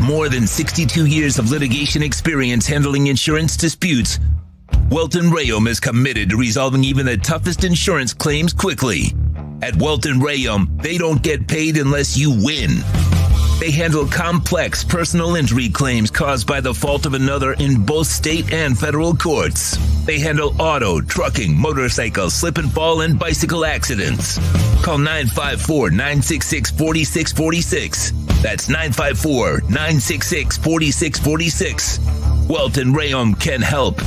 more than 62 years of litigation experience handling insurance disputes, Welton Rayom is committed to resolving even the toughest insurance claims quickly. At Welton Rayom, they don't get paid unless you win. They handle complex personal injury claims caused by the fault of another in both state and federal courts. They handle auto, trucking, motorcycle, slip and fall, and bicycle accidents. Call 954-966-4646. That's 954-966-4646. Welton Rayom can help.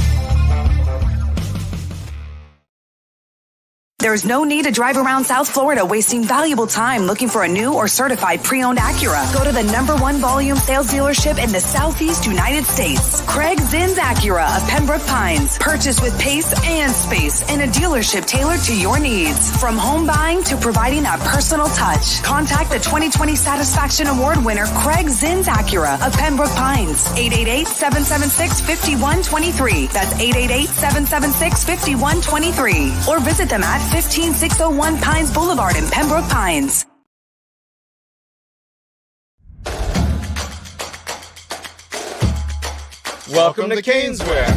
There's no need to drive around South Florida wasting valuable time looking for a new or certified pre-owned Acura. Go to the #1 volume sales dealership in the Southeast United States. Craig Zinn's Acura of Pembroke Pines. Purchase with pace and space in a dealership tailored to your needs. From home buying to providing that personal touch. Contact the 2020 Satisfaction Award winner Craig Zinn's Acura of Pembroke Pines. 888-776-5123. That's 888-776-5123. Or visit them at 15601 Pines Boulevard in Pembroke Pines. Welcome to Caneswear.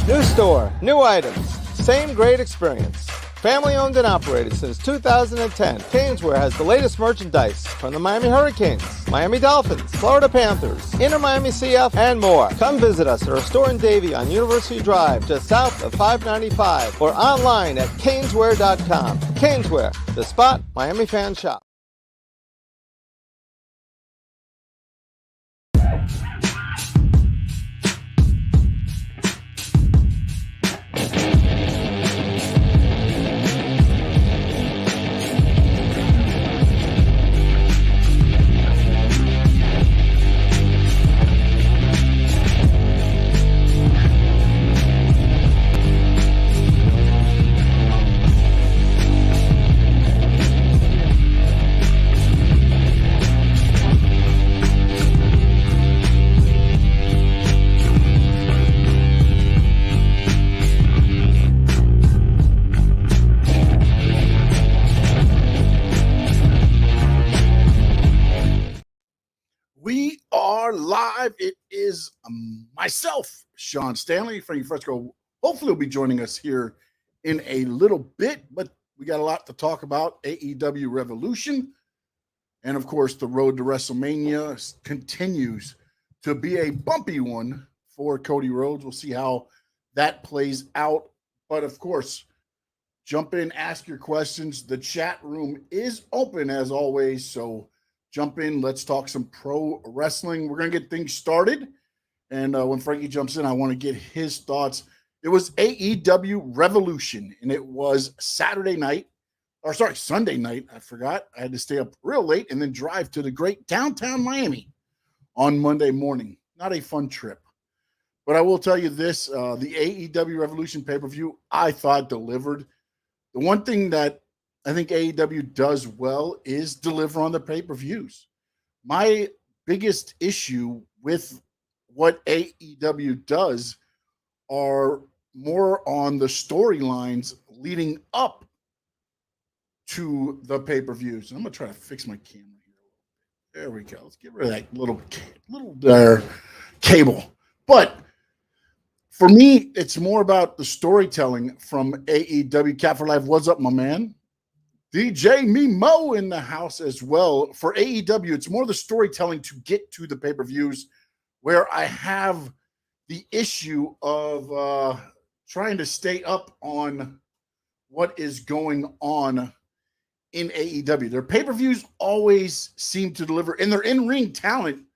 New store, new items, same great experience. Family owned and operated since 2010, Caneswear has the latest merchandise from the Miami Hurricanes, Miami Dolphins, Florida Panthers, Inter Miami CF, and more. Come visit us at our store in Davie on University Drive, just south of 595, or online at caneswear.com. Caneswear, the spot Miami fans shop. Live. It is myself, Sean Stanley Frankie Frezko. Hopefully, will be joining us here in a little bit, but we got a lot to talk about. AEW Revolution, and of course, the road to WrestleMania continues to be a bumpy one for Cody Rhodes. We'll see how that plays out. But of course, jump in, ask your questions. The chat room is open as always, so jump in. Let's talk some pro wrestling. We're going to get things started. And when Frankie jumps in, I want to get his thoughts. It was AEW Revolution, and it was Sunday night. I forgot. I had to stay up real late and then drive to the great downtown Miami on Monday morning. Not a fun trip. But I will tell you this, the AEW Revolution pay-per-view, I thought delivered. The one thing that I think AEW does well is deliver on the pay-per-views. My biggest issue with what AEW does are more on the storylines leading up to the pay-per-views. I'm going to try to fix my camera here. There we go. Let's get rid of that little cable. But for me, it's more about the storytelling from AEW. Cat for Life, what's up, my man? DJ Mimo in the house as well. For AEW, it's more the storytelling to get to the pay-per-views, where I have the issue of trying to stay up on what is going on in AEW. Their pay-per-views always seem to deliver, and their in-ring talent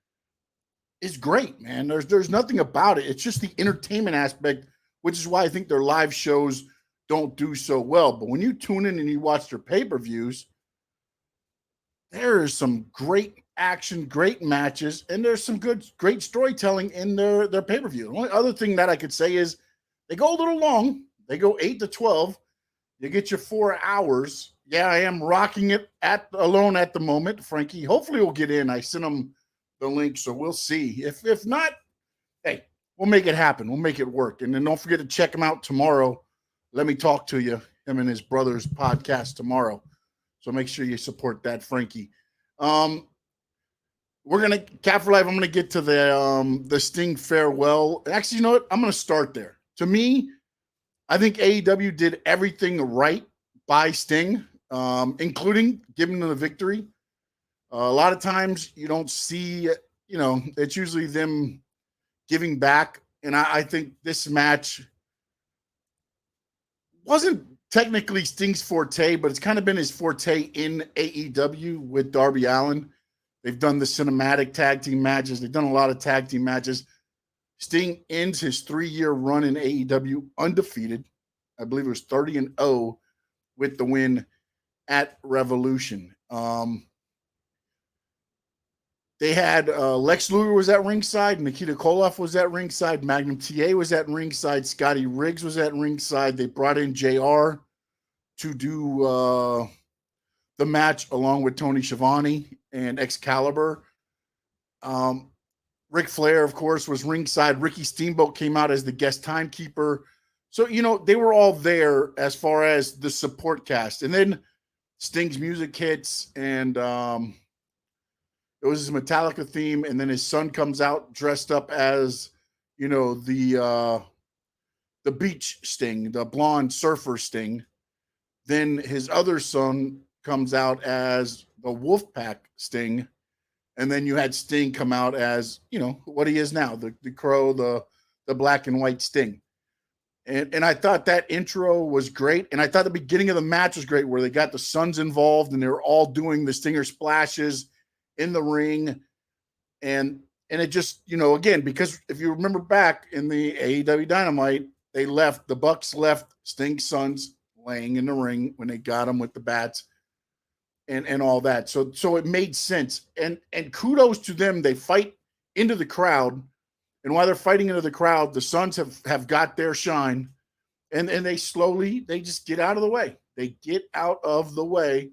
is great, man. There's nothing about it. It's just the entertainment aspect, which is why I think their live shows don't do so well. But when you tune in and you watch their pay-per-views, there is some great action, great matches, and there's some great storytelling in their pay-per-view. The only other thing that I could say is they go a little long. They go 8 to 12. You get your 4 hours. Yeah, I am rocking it alone at the moment, Frankie. Hopefully we'll get in. I sent him the link, so we'll see. If not, hey, we'll make it happen. We'll make it work. And then don't forget to check him out tomorrow. Let Me Talk to You, him and his brother's podcast tomorrow. So make sure you support that, Frankie. we're gonna Cat for Life. I'm gonna get to the Sting farewell. Actually, you know what? I'm gonna start there. To me, I think AEW did everything right by Sting, including giving them the victory. A lot of times you don't see, it's usually them giving back. And I think this match wasn't technically Sting's forte, but it's kind of been his forte in AEW with Darby Allin. They've done the cinematic tag team matches. They've done a lot of tag team matches. Sting ends his 3-year run in AEW undefeated. I believe it was 30-0 with the win at Revolution. They had Lex Luger was at ringside, Nikita Koloff was at ringside, Magnum TA was at ringside, Scotty Riggs was at ringside. They brought in JR to do the match along with Tony Schiavone and Excalibur. Ric Flair, of course, was ringside. Ricky Steamboat came out as the guest timekeeper. So, they were all there as far as the support cast. And then Sting's music hits, and it was his Metallica theme. And then his son comes out dressed up as, the beach Sting, the blonde surfer Sting. Then his other son comes out as the Wolfpack Sting. And then you had Sting come out as, what he is now, the Crow, the black and white Sting. And I thought that intro was great. And I thought the beginning of the match was great, where they got the sons involved and they were all doing the Stinger splashes in the ring. And it just, again, because if you remember back in the AEW Dynamite, the Bucks left Sting's sons laying in the ring when they got him with the bats and all that. So it made sense. And kudos to them. They fight into the crowd. And while they're fighting into the crowd, the Sons have got their shine, and they just get out of the way. They get out of the way,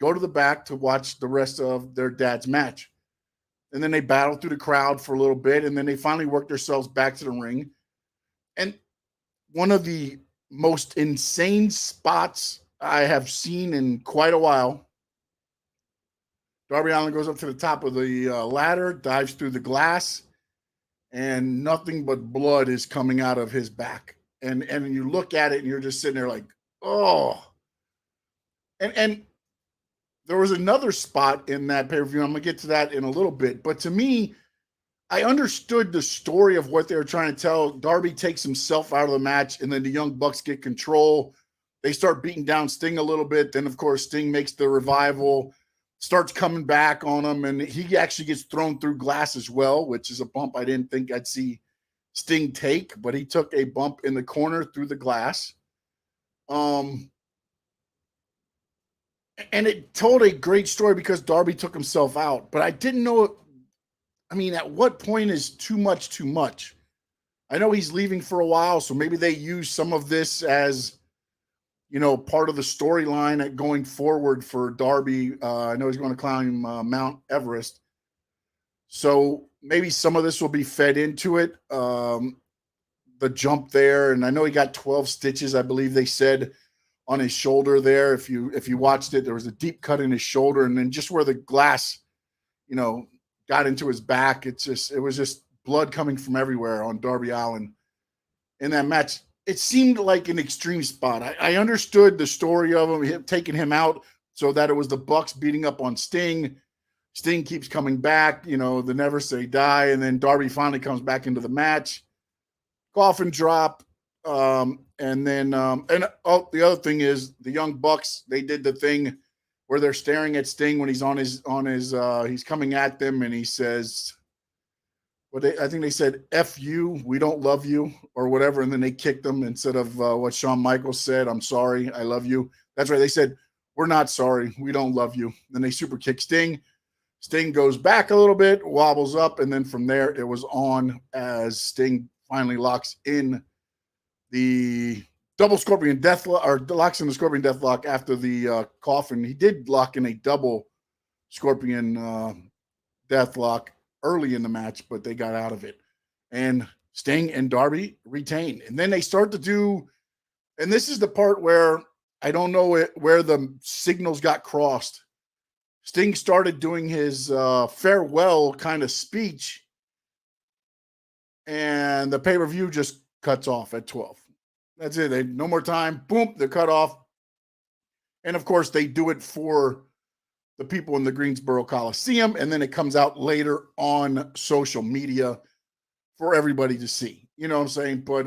go to the back to watch the rest of their dad's match. And then they battle through the crowd for a little bit, and then they finally work themselves back to the ring. And one of the most insane spots I have seen in quite a while, Darby Allin goes up to the top of the ladder, dives through the glass, and nothing but blood is coming out of his back. And you look at it and you're just sitting there like, oh. And there was another spot in that pay-per-view. I'm going to get to that in a little bit. But to me, I understood the story of what they were trying to tell. Darby takes himself out of the match, and then the Young Bucks get control. They start beating down Sting a little bit. Then, of course, Sting makes the revival, starts coming back on him, and he actually gets thrown through glass as well, which is a bump I didn't think I'd see Sting take, but he took a bump in the corner through the glass. And it told a great story because Darby took himself out, but I didn't know, at what point is too much too much? I know he's leaving for a while, so maybe they use some of this as part of the storyline going forward for Darby. I know he's going to climb Mount Everest. So maybe some of this will be fed into it. The jump there. And I know he got 12 stitches, I believe they said, on his shoulder there. If you watched it, there was a deep cut in his shoulder. And then just where the glass, got into his back, it was just blood coming from everywhere on Darby Allin in that match. It seemed like an extreme spot. I understood the story of him taking him out so that it was the Bucks beating up on Sting. Sting keeps coming back, the never say die. And then Darby finally comes back into the match. Coffin drop. And the other thing is the Young Bucks, they did the thing where they're staring at Sting when he's on his he's coming at them, and he says, I think they said, F you, we don't love you, or whatever. And then they kicked him instead of what Shawn Michaels said, I'm sorry, I love you. That's right. They said, we're not sorry, we don't love you. Then they super kick Sting. Sting goes back a little bit, wobbles up, and then from there it was on as Sting finally locks in the double Scorpion Deathlock, or locks in the Scorpion Deathlock after the coffin. He did lock in a double Scorpion Deathlock early in the match, but they got out of it. And Sting and Darby retain. And then they start to do, and this is the part where I don't know where the signals got crossed. Sting started doing his farewell kind of speech, and the pay-per-view just cuts off at 12. That's it. No more time. Boom, they're cut off. And of course, they do it for the people in the Greensboro Coliseum, and then it comes out later on social media for everybody to see. You know what I'm saying? But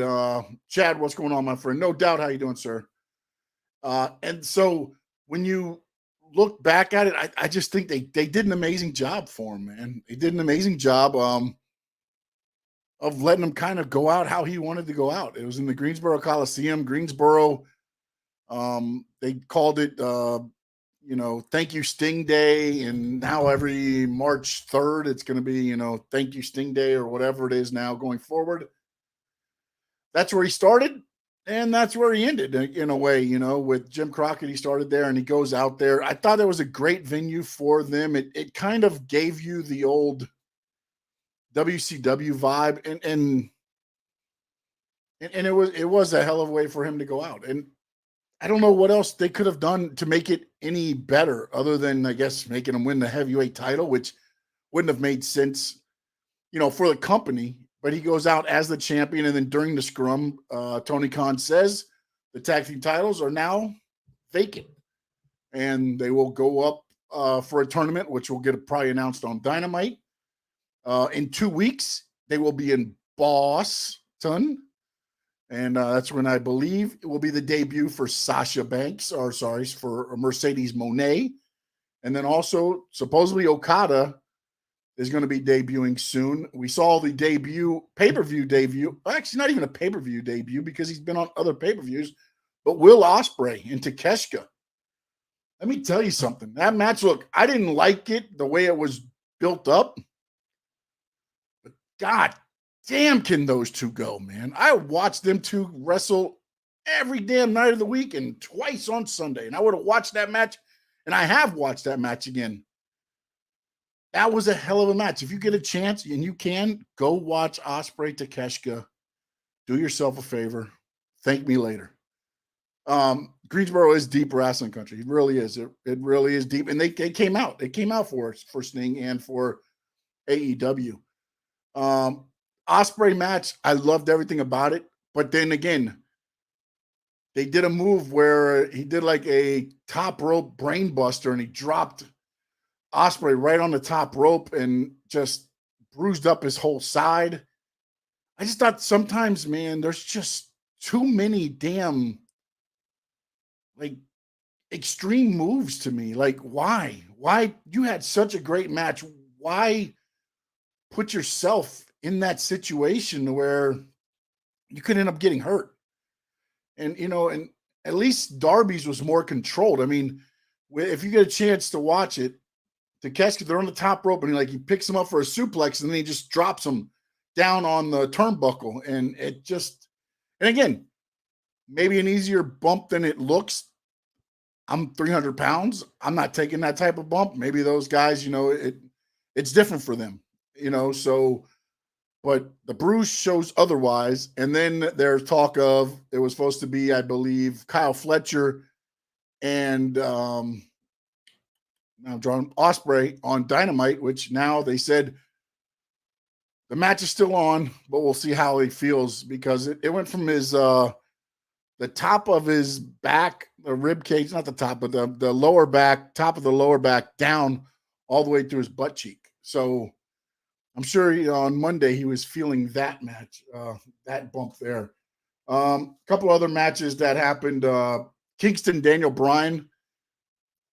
Chad, what's going on, my friend? No doubt. How you doing, sir? And so when you look back at it, I just think they did an amazing job for him, man. They did an amazing job of letting him kind of go out how he wanted to go out. It was in the Greensboro Coliseum. Greensboro, they called it, Thank You Sting Day. And now every March 3rd, it's going to be, Thank You Sting Day or whatever it is now going forward. That's where he started. And that's where he ended in a way, with Jim Crockett. He started there and he goes out there. I thought it was a great venue for them. It kind of gave you the old WCW vibe, and it was a hell of a way for him to go out. And I don't know what else they could have done to make it any better other than, I guess, making him win the heavyweight title, which wouldn't have made sense, for the company. But he goes out as the champion, and then during the scrum, Tony Khan says the tag team titles are now vacant, and they will go up for a tournament, which will get probably announced on Dynamite. In 2 weeks, they will be in Boston, and that's when I believe it will be the debut for Sasha Banks, for Mercedes Moné, and then also supposedly Okada is going to be debuting soon. We saw the pay-per-view debut. Actually, not even a pay-per-view debut because he's been on other pay-per-views. But Will Ospreay and Takeshita. Let me tell you something. That match, look, I didn't like it the way it was built up. But God damn, can those two go, man. I watched them two wrestle every damn night of the week and twice on Sunday. And I would have watched that match, and I have watched that match again. That was a hell of a match. If you get a chance, and you can, go watch Ospreay Takeshita. Do yourself a favor. Thank me later. Greensboro is deep wrestling country. It really is. It really is deep. And they came out. They came out for Sting and for AEW. Ospreay match, I loved everything about it. But then again, they did a move where he did like a top rope brain buster, and he dropped Ospreay right on the top rope and just bruised up his whole side. I just thought sometimes, man, there's just too many damn extreme moves to me. Like, why? Why? You had such a great match. Why put yourself in that situation where you could end up getting hurt? And, and at least Darby's was more controlled. I mean, if you get a chance to watch it, Takeshita, they're on the top rope, and he picks him up for a suplex, and then he just drops him down on the turnbuckle. And and again, maybe an easier bump than it looks. I'm 300 pounds. I'm not taking that type of bump. Maybe those guys, it's different for them, so, but the bruise shows otherwise. And then there's talk of, it was supposed to be, I believe, Kyle Fletcher and, now John Ospreay on Dynamite, which now they said the match is still on, but we'll see how he feels, because it went from his the top of his back, the rib cage, not the top, but the lower back, top of the lower back down all the way through his butt cheek. So I'm sure on Monday he was feeling that match, that bump there. A couple other matches that happened. Kingston, Daniel Bryan.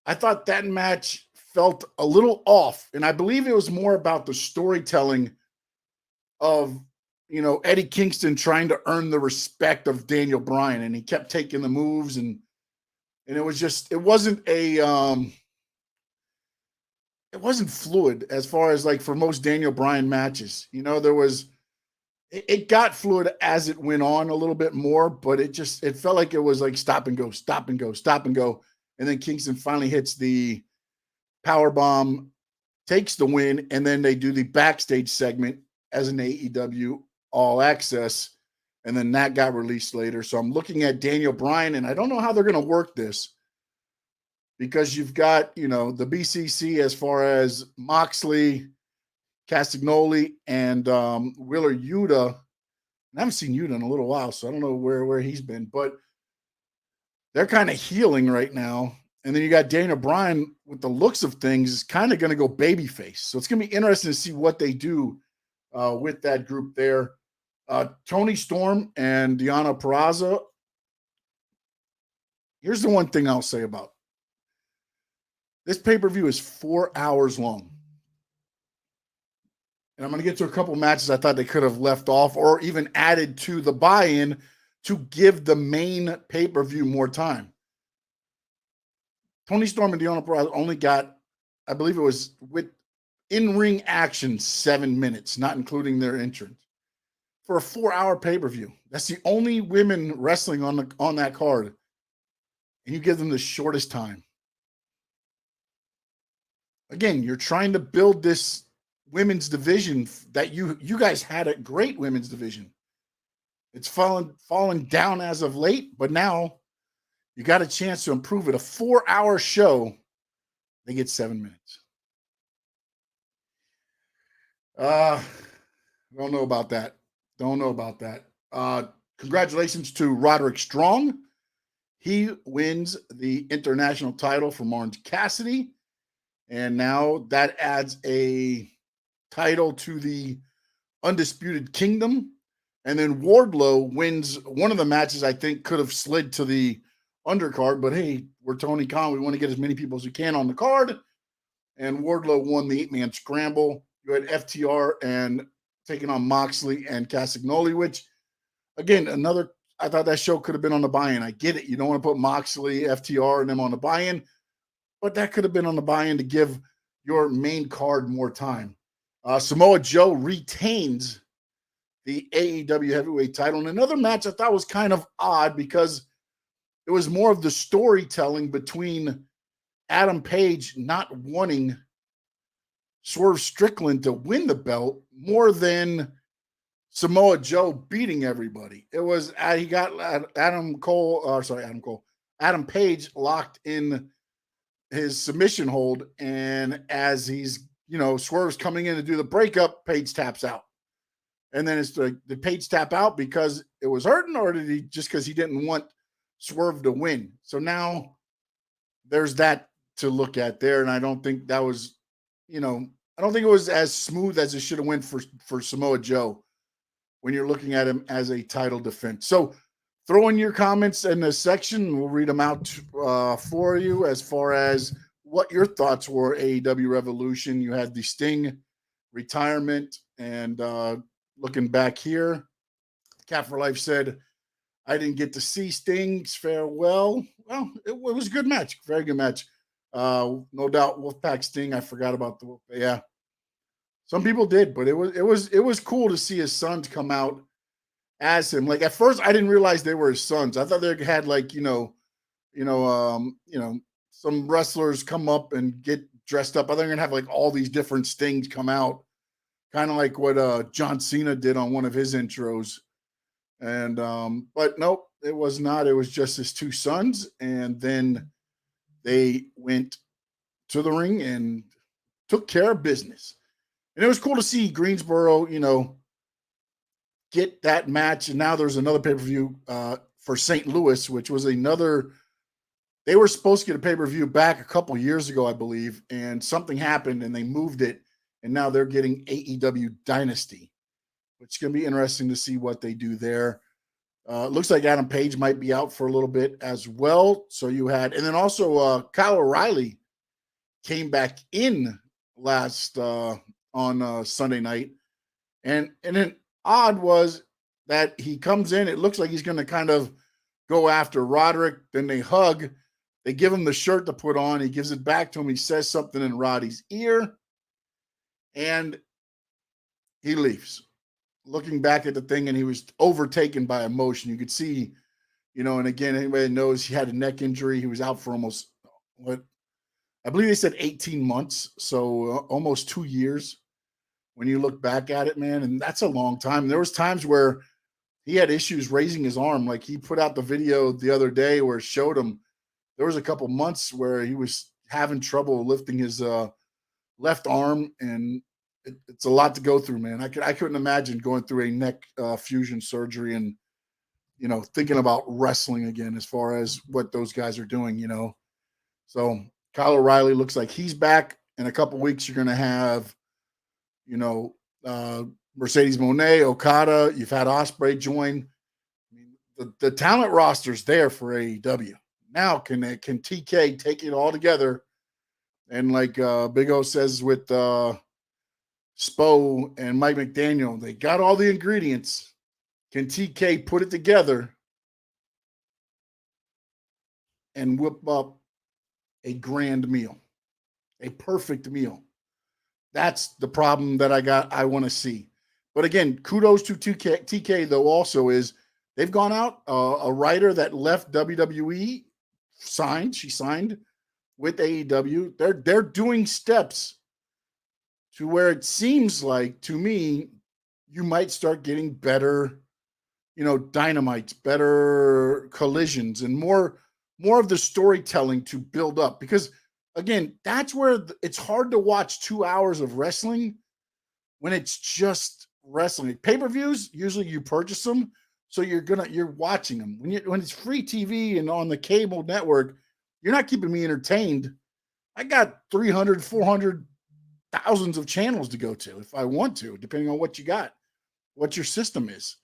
I thought that match felt a little off, and I believe it was more about the storytelling of, Eddie Kingston trying to earn the respect of Daniel Bryan, and he kept taking the moves, and it was just, it wasn't fluid as far as for most Daniel Bryan matches. It got fluid as it went on a little bit more, but it felt like it was stop and go, stop and go, stop and go. And then Kingston finally hits the power bomb, takes the win, and then they do the backstage segment as an AEW All Access, and then that got released later. So I'm looking at Daniel Bryan, and I don't know how they're going to work this, because you've got, the BCC as far as Moxley, Castagnoli, and Wheeler Yuta. I haven't seen Yuta in a little while, so I don't know where he's been, but they're kind of healing right now. And then you got Daniel Bryan, with the looks of things, is kind of going to go babyface. So it's going to be interesting to see what they do with that group there. Tony Storm and Deonna Purrazzo. Here's the one thing I'll say about this pay-per-view is 4 hours long. And I'm going to get to a couple matches I thought they could have left off or even added to the buy-in to give the main pay-per-view more time. Tony Storm and Deonna Purrazzo only got, I believe it was with in-ring action, 7 minutes, not including their entrance, for a 4-hour pay-per-view. That's the only women wrestling on that card. And you give them the shortest time. Again, you're trying to build this women's division that you guys had a great women's division. It's fallen down as of late, but now you got a chance to improve it. A 4-hour show, they get 7 minutes. Don't know about that. Congratulations to Roderick Strong. He wins the international title from Orange Cassidy. And now that adds a title to the Undisputed Kingdom. And then Wardlow wins one of the matches I think could have slid to the undercard. But hey, we're Tony Khan. We want to get as many people as we can on the card. And Wardlow won the 8-man scramble. You had FTR and taking on Moxley and Castagnoli, which, again, I thought that show could have been on the buy-in. I get it. You don't want to put Moxley, FTR, and them on the buy-in. But that could have been on the buy-in to give your main card more time. Samoa Joe retains the AEW heavyweight title. And another match I thought was kind of odd because it was more of the storytelling between Adam Page not wanting Swerve Strickland to win the belt more than Samoa Joe beating everybody. It was he got Adam Page locked in his submission hold, and as he's Swerve's coming in to do the breakup, Page taps out. And then it's like, did Page tap out because it was hurting, or did he just because he didn't want Swerve to win? So now there's that to look at there, and I don't think that was, I don't think it was as smooth as it should have went for Samoa Joe when you're looking at him as a title defense. So throw in your comments in the section. We'll read them out for you as far as what your thoughts were. AEW Revolution. You had the Sting retirement, and looking back here, Cat for Life said, I didn't get to see Sting's farewell. Well, it was a good match. Very good match. No doubt Wolfpack Sting. I forgot about the Wolfpack. Yeah. Some people did, but it was cool to see his sons come out as him. Like at first I didn't realize they were his sons. I thought they had like, some wrestlers come up and get dressed up. I think they're gonna have like all these different Stings come out, kind of like what John Cena did on one of his intros. And but nope, it was not. It was just his two sons, and then they went to the ring and took care of business. And it was cool to see Greensboro, get that match. And now there's another pay-per-view for St. Louis, which was another. They were supposed to get a pay-per-view back a couple years ago, I believe, and something happened and they moved it. And now they're getting AEW Dynasty, which is going to be interesting to see what they do there. Looks like Adam Page might be out for a little bit as well. So you had, and then also Kyle O'Reilly came back in last on Sunday night. And then odd was that he comes in, it looks like he's going to kind of go after Roderick. Then they hug. They give him the shirt to put on. He gives it back to him. He says something in Roddy's ear. And he leaves. Looking back at the thing, and he was overtaken by emotion. You could see, and again, anybody knows he had a neck injury. He was out for almost, I believe they said 18 months. So almost 2 years when you look back at it, man. And that's a long time. There was times where he had issues raising his arm. Like he put out the video the other day where it showed him, there was a couple months where he was having trouble lifting his left arm, and it's a lot to go through, man. I couldn't imagine going through a neck fusion surgery and, you know, thinking about wrestling again as far as what those guys are doing, you know. So Kyle O'Reilly looks like he's back. In a couple weeks, you're going to have, you know, Mercedes Moné, Okada. You've had Ospreay join. I mean, the talent roster's there for AEW. Now, can TK take it all together? And like Big O says with Spo and Mike McDaniel, they got all the ingredients. Can TK put it together and whip up a grand meal, a perfect meal? That's the problem that I want to see. But again, kudos to TK though also is they've gone out. A writer that left WWE she signed with AEW. They're doing steps to where it seems like, to me, you might start getting better, you know, dynamites, better collisions, and more of the storytelling to build up. Because again, that's where it's hard to watch 2 hours of wrestling when it's just wrestling. Pay-per-views, usually you purchase them, so you're watching them. When it's free TV and on the cable network, you're not keeping me entertained. I got 300, 400, thousands of channels to go to if I want to, depending on what you got, what your system is.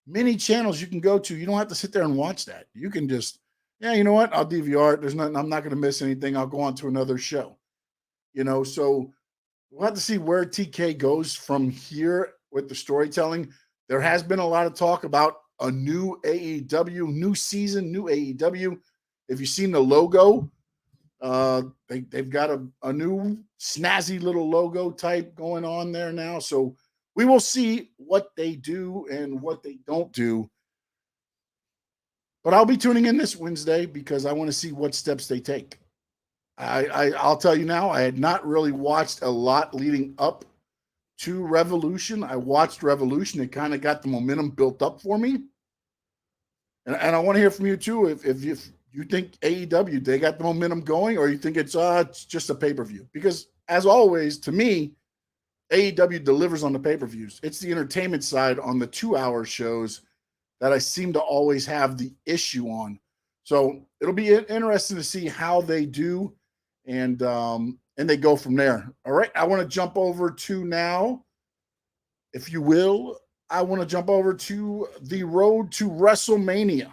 Many channels you can go to. You don't have to sit there and watch that. You can just, yeah, you know what? I'll DVR it. There's nothing. I'm not going to miss anything. I'll go on to another show. You know, so we'll have to see where TK goes from here with the storytelling. There has been a lot of talk about a new AEW, new season, new AEW. If you've seen the logo, they've got a new snazzy little logo type going on there now. So we will see what they do and what they don't do. But I'll be tuning in this Wednesday because I want to see what steps they take. I'll tell you now, I had not really watched a lot leading up to Revolution. I watched Revolution. It kind of got the momentum built up for me. And I want to hear from you too. If you think AEW, they got the momentum going, or you think it's just a pay-per-view? Because as always, to me, AEW delivers on the pay-per-views. It's the entertainment side on the 2-hour shows that I seem to always have the issue on. So it'll be interesting to see how they do, and they go from there. All right, I want to jump over to now, if you will, I want to jump over to the road to WrestleMania.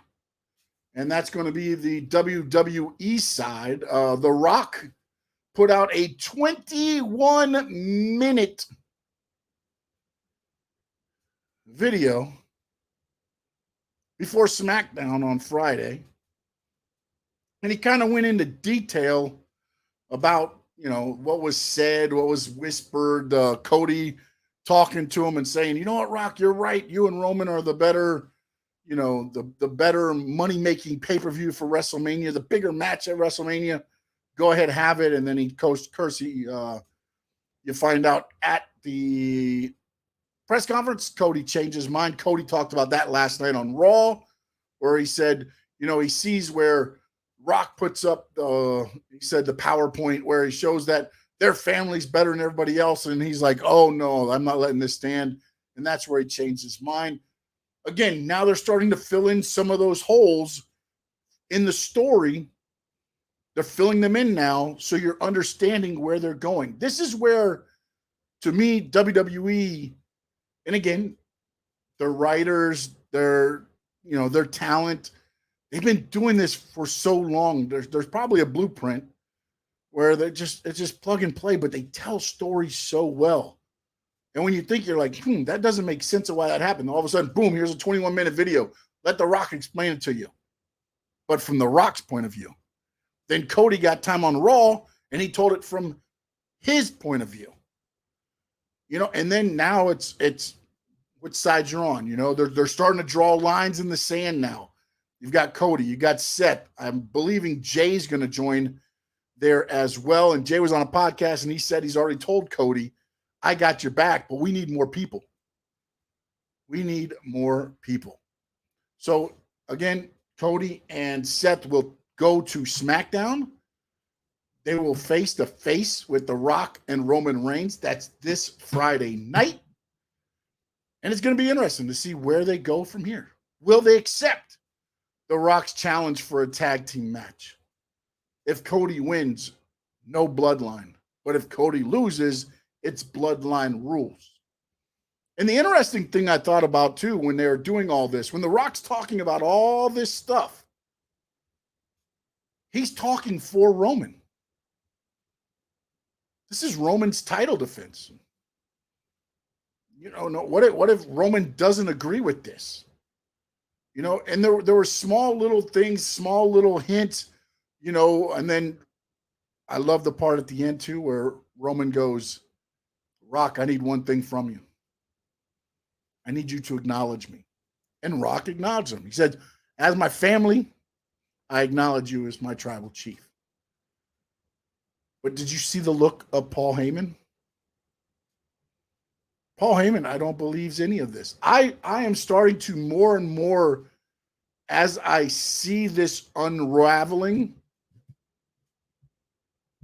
And that's going to be the WWE side. The Rock put out a 21-minute video before SmackDown on Friday. And he kind of went into detail about, you know, what was said, what was whispered, Cody talking to him and saying, you know what, Rock, you're right. You and Roman are the better, you know, the better money-making pay-per-view for WrestleMania, the bigger match at WrestleMania. Go ahead, have it. And then he you find out at the press conference, Cody changed his mind. Cody talked about that last night on Raw, where he said, you know, he sees where Rock puts up the PowerPoint where he shows that their family's better than everybody else. And he's like, oh no, I'm not letting this stand. And that's where he changed his mind. Again, now they're starting to fill in some of those holes in the story. They're filling them in now, so you're understanding where they're going. This is where, to me, WWE, and again, their writers, their talent, they've been doing this for so long. There's probably a blueprint where it's just plug and play, but they tell stories so well. And when you think, you're like, that doesn't make sense of why that happened. All of a sudden, boom, here's a 21-minute video. Let The Rock explain it to you. But from The Rock's point of view. Then Cody got time on Raw, and he told it from his point of view. You know, and then now it's which side you're on. You know, they're starting to draw lines in the sand now. You've got Cody, you got Seth. I'm believing Jay's going to join there as well. And Jay was on a podcast, and he said he's already told Cody, I got your back, but we need more people. We need more people. So, again, Cody and Seth will go to SmackDown. They will face to face with The Rock and Roman Reigns. That's this Friday night. And it's going to be interesting to see where they go from here. Will they accept The Rock's challenge for a tag team match? If Cody wins, no bloodline. But if Cody loses, it's bloodline rules. And the interesting thing I thought about, too, when they're doing all this, when The Rock's talking about all this stuff, he's talking for Roman. This is Roman's title defense. What if Roman doesn't agree with this? And there were small little things, small little hints, and then I love the part at the end, too, where Roman goes, Rock, I need one thing from you. I need you to acknowledge me. And Rock acknowledged him. He said, as my family, I acknowledge you as my tribal chief. But did you see the look of Paul Heyman? Paul Heyman, I don't believe any of this. I am starting to more and more, as I see this unraveling,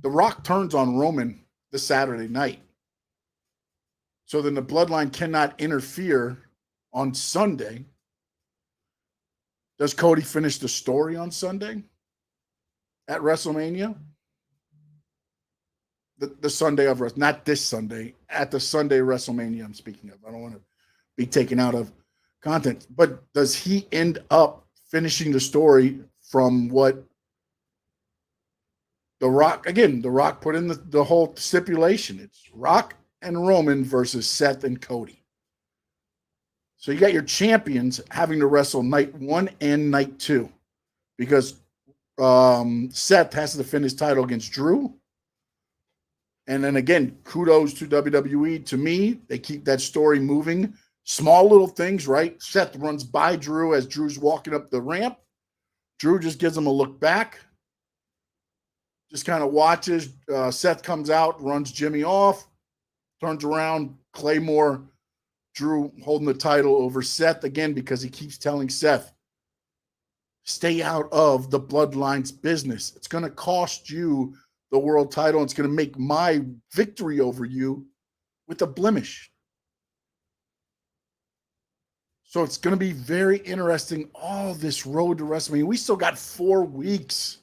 The Rock turns on Roman the Saturday night. So then the bloodline cannot interfere on Sunday. Does Cody finish the story on Sunday at WrestleMania? The Sunday of WrestleMania, not this Sunday, at the Sunday WrestleMania I'm speaking of. I don't want to be taken out of content. But does he end up finishing the story from what The Rock put in the whole stipulation? It's Rock and Roman versus Seth and Cody. So you got your champions having to wrestle night 1 and night 2 because Seth has to defend his title against Drew. And then again, kudos to WWE. To me, they keep that story moving. Small little things, right? Seth runs by Drew as Drew's walking up the ramp. Drew just gives him a look back. Just kind of watches. Seth comes out, runs Jimmy off, turns around, Claymore, Drew holding the title over Seth again because he keeps telling Seth, stay out of the Bloodline's business. It's going to cost you the world title. And it's going to make my victory over you with a blemish. So it's going to be very interesting. All this road to WrestleMania. We still got 4 weeks.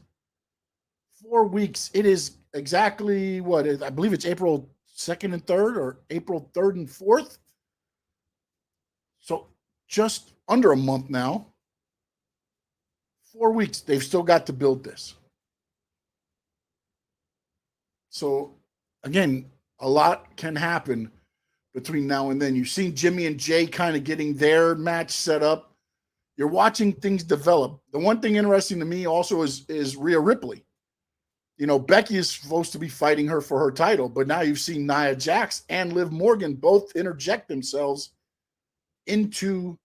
4 weeks. It is exactly I believe it's April 2nd and 3rd or April 3rd and 4th. So just under a month now. 4 weeks. They've still got to build this. So, again, a lot can happen between now and then. You've seen Jimmy and Jay kind of getting their match set up. You're watching things develop. The one thing interesting to me also is Rhea Ripley. Becky is supposed to be fighting her for her title, but now you've seen Nia Jax and Liv Morgan both interject themselves into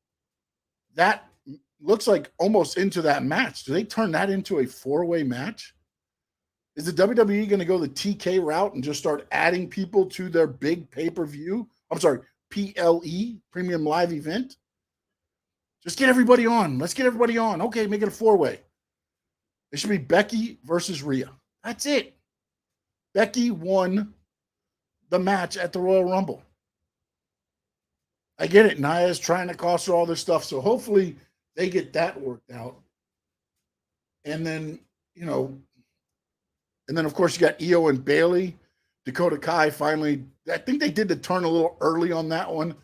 that, looks like almost into that match. Do they turn that into a 4-way match? Is the WWE going to go the TK route and just start adding people to their big pay-per-view? I'm sorry, PLE, Premium Live Event? Just get everybody on. Let's get everybody on. Okay, make it a 4-way. It should be Becky versus Rhea. That's it. Becky won the match at the Royal Rumble. I get it. Nia's trying to cost her all this stuff, so hopefully they get that worked out. And then, and then, of course, you got Io and Bayley. Dakota Kai finally, I think they did the turn a little early on that one.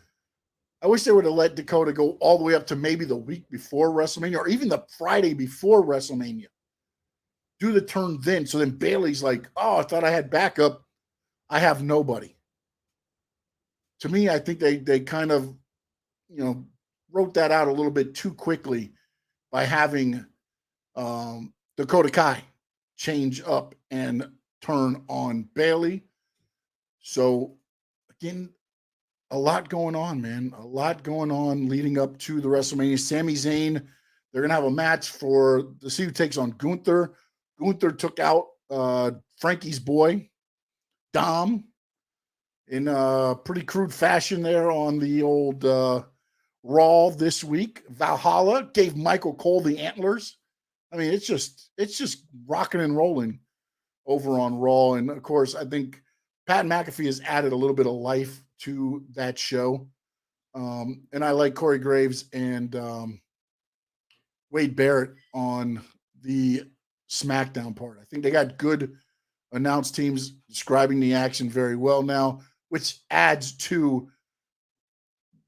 I wish they would have let Dakota go all the way up to maybe the week before WrestleMania or even the Friday before WrestleMania. Do the turn then. So then Bayley's like, oh, I thought I had backup. I have nobody. To me, I think they kind of, wrote that out a little bit too quickly by having Dakota Kai change up and turn on Bayley. So, again, a lot going on, man. A lot going on leading up to the WrestleMania. Sami Zayn, they're going to have a match to see who takes on Gunther. Gunther took out Frankie's boy, Dom, in a pretty crude fashion there on the old Raw this week. Valhalla gave Michael Cole the antlers. I mean, it's just rocking and rolling over on Raw. And of course, I think Pat McAfee has added a little bit of life to that show. And I like Corey Graves and Wade Barrett on the SmackDown part. I think they got good announce teams describing the action very well now, which adds to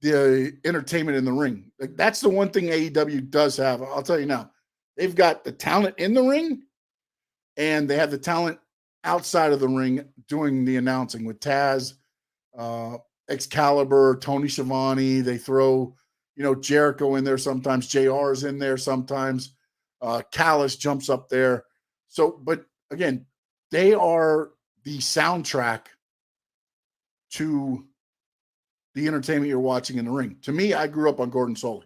the entertainment in the ring. Like, that's the one thing AEW does have. I'll tell you now, they've got the talent in the ring and they have the talent outside of the ring doing the announcing with Taz, Excalibur, Tony Schiavone. They throw, Jericho in there sometimes. JR is in there sometimes. Callis jumps up there. So, but again, they are the soundtrack to the entertainment you're watching in the ring. To me, I grew up on Gordon Solie.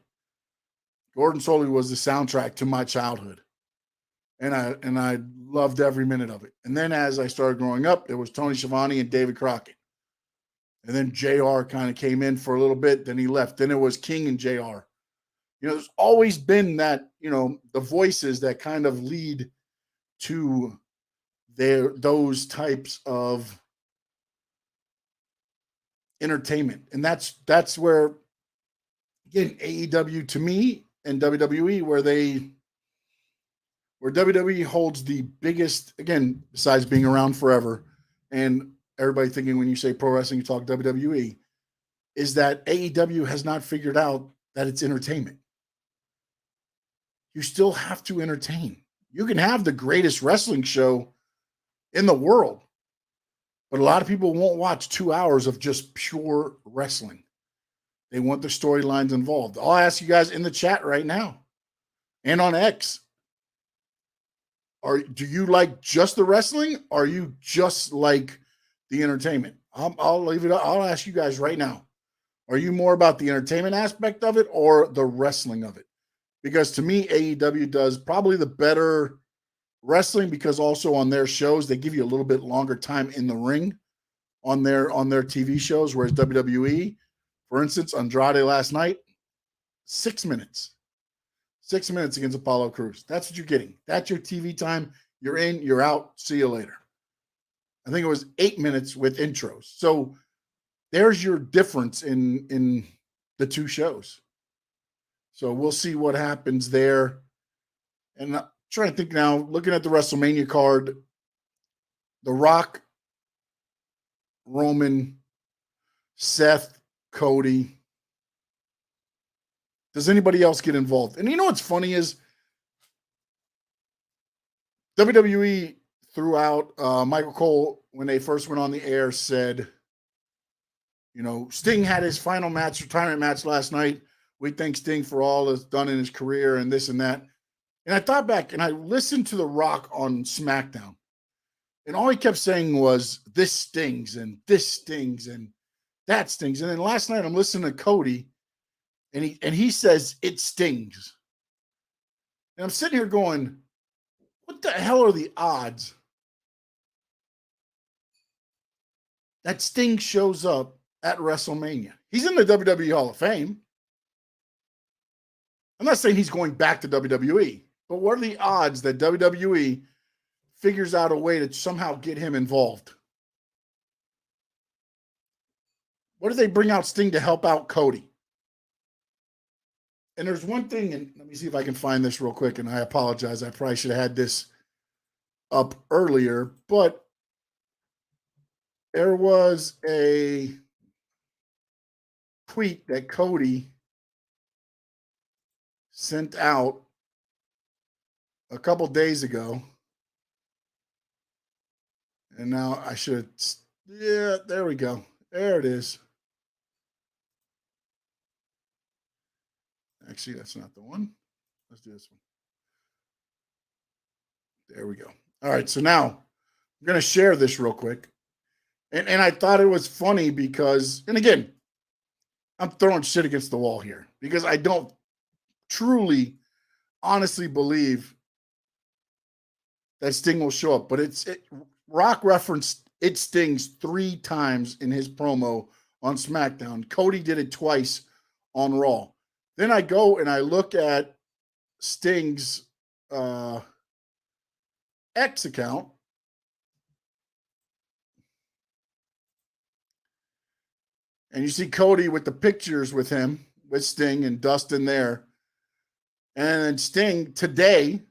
Gordon Solie was the soundtrack to my childhood. And I loved every minute of it. And then as I started growing up, it was Tony Schiavone and David Crockett. And then JR kind of came in for a little bit, then he left. Then it was King and JR. There's always been that, the voices that kind of lead to those types of entertainment. And that's where, again, AEW to me and WWE, where WWE holds the biggest, again, besides being around forever, and everybody thinking when you say pro wrestling, you talk WWE, is that AEW has not figured out that it's entertainment. You still have to entertain. You can have the greatest wrestling show in the world, but a lot of people won't watch 2 hours of just pure wrestling. They want the storylines involved. I'll ask you guys in the chat right now and on X. Do you like just the wrestling? Or are you just like the entertainment? I'll leave it up. I'll ask you guys right now. Are you more about the entertainment aspect of it or the wrestling of it? Because to me, AEW does probably the better wrestling, because also on their shows, they give you a little bit longer time in the ring on their TV shows, whereas WWE, for instance, Andrade last night, 6 minutes. 6 minutes against Apollo Crews. That's what you're getting. That's your TV time. You're in, you're out. See you later. I think it was 8 minutes with intros. So there's your difference in the two shows. So we'll see what happens there. And I'm trying to think now, looking at the WrestleMania card, The Rock, Roman, Seth, Cody. Does anybody else get involved? And you know what's funny is WWE throughout, Michael Cole, when they first went on the air, said, Sting had his final match, retirement match last night. We thank Sting for all that's done in his career and this and that. And I thought back and I listened to The Rock on SmackDown. And all he kept saying was, this stings and this stings and that stings. And then last night I'm listening to Cody and he says, it stings. And I'm sitting here going, what the hell are the odds that Sting shows up at WrestleMania? He's in the WWE Hall of Fame. I'm not saying he's going back to WWE, but what are the odds that WWE figures out a way to somehow get him involved? What if they bring out Sting to help out Cody? And there's one thing, and let me see if I can find this real quick, and I apologize. I probably should have had this up earlier, but there was a tweet that Cody sent out a couple days ago. And now I should, yeah, there we go. There it is. Actually, that's not the one. Let's do this one. There we go. All right, so now I'm going to share this real quick. And I thought it was funny because, and again, I'm throwing shit against the wall here because I don't truly, honestly believe that Sting will show up. But Rock referenced it stings 3 times in his promo on SmackDown. Cody did it twice on Raw. Then I go and I look at Sting's X account. And you see Cody with the pictures with him, with Sting and Dustin there. And then Sting today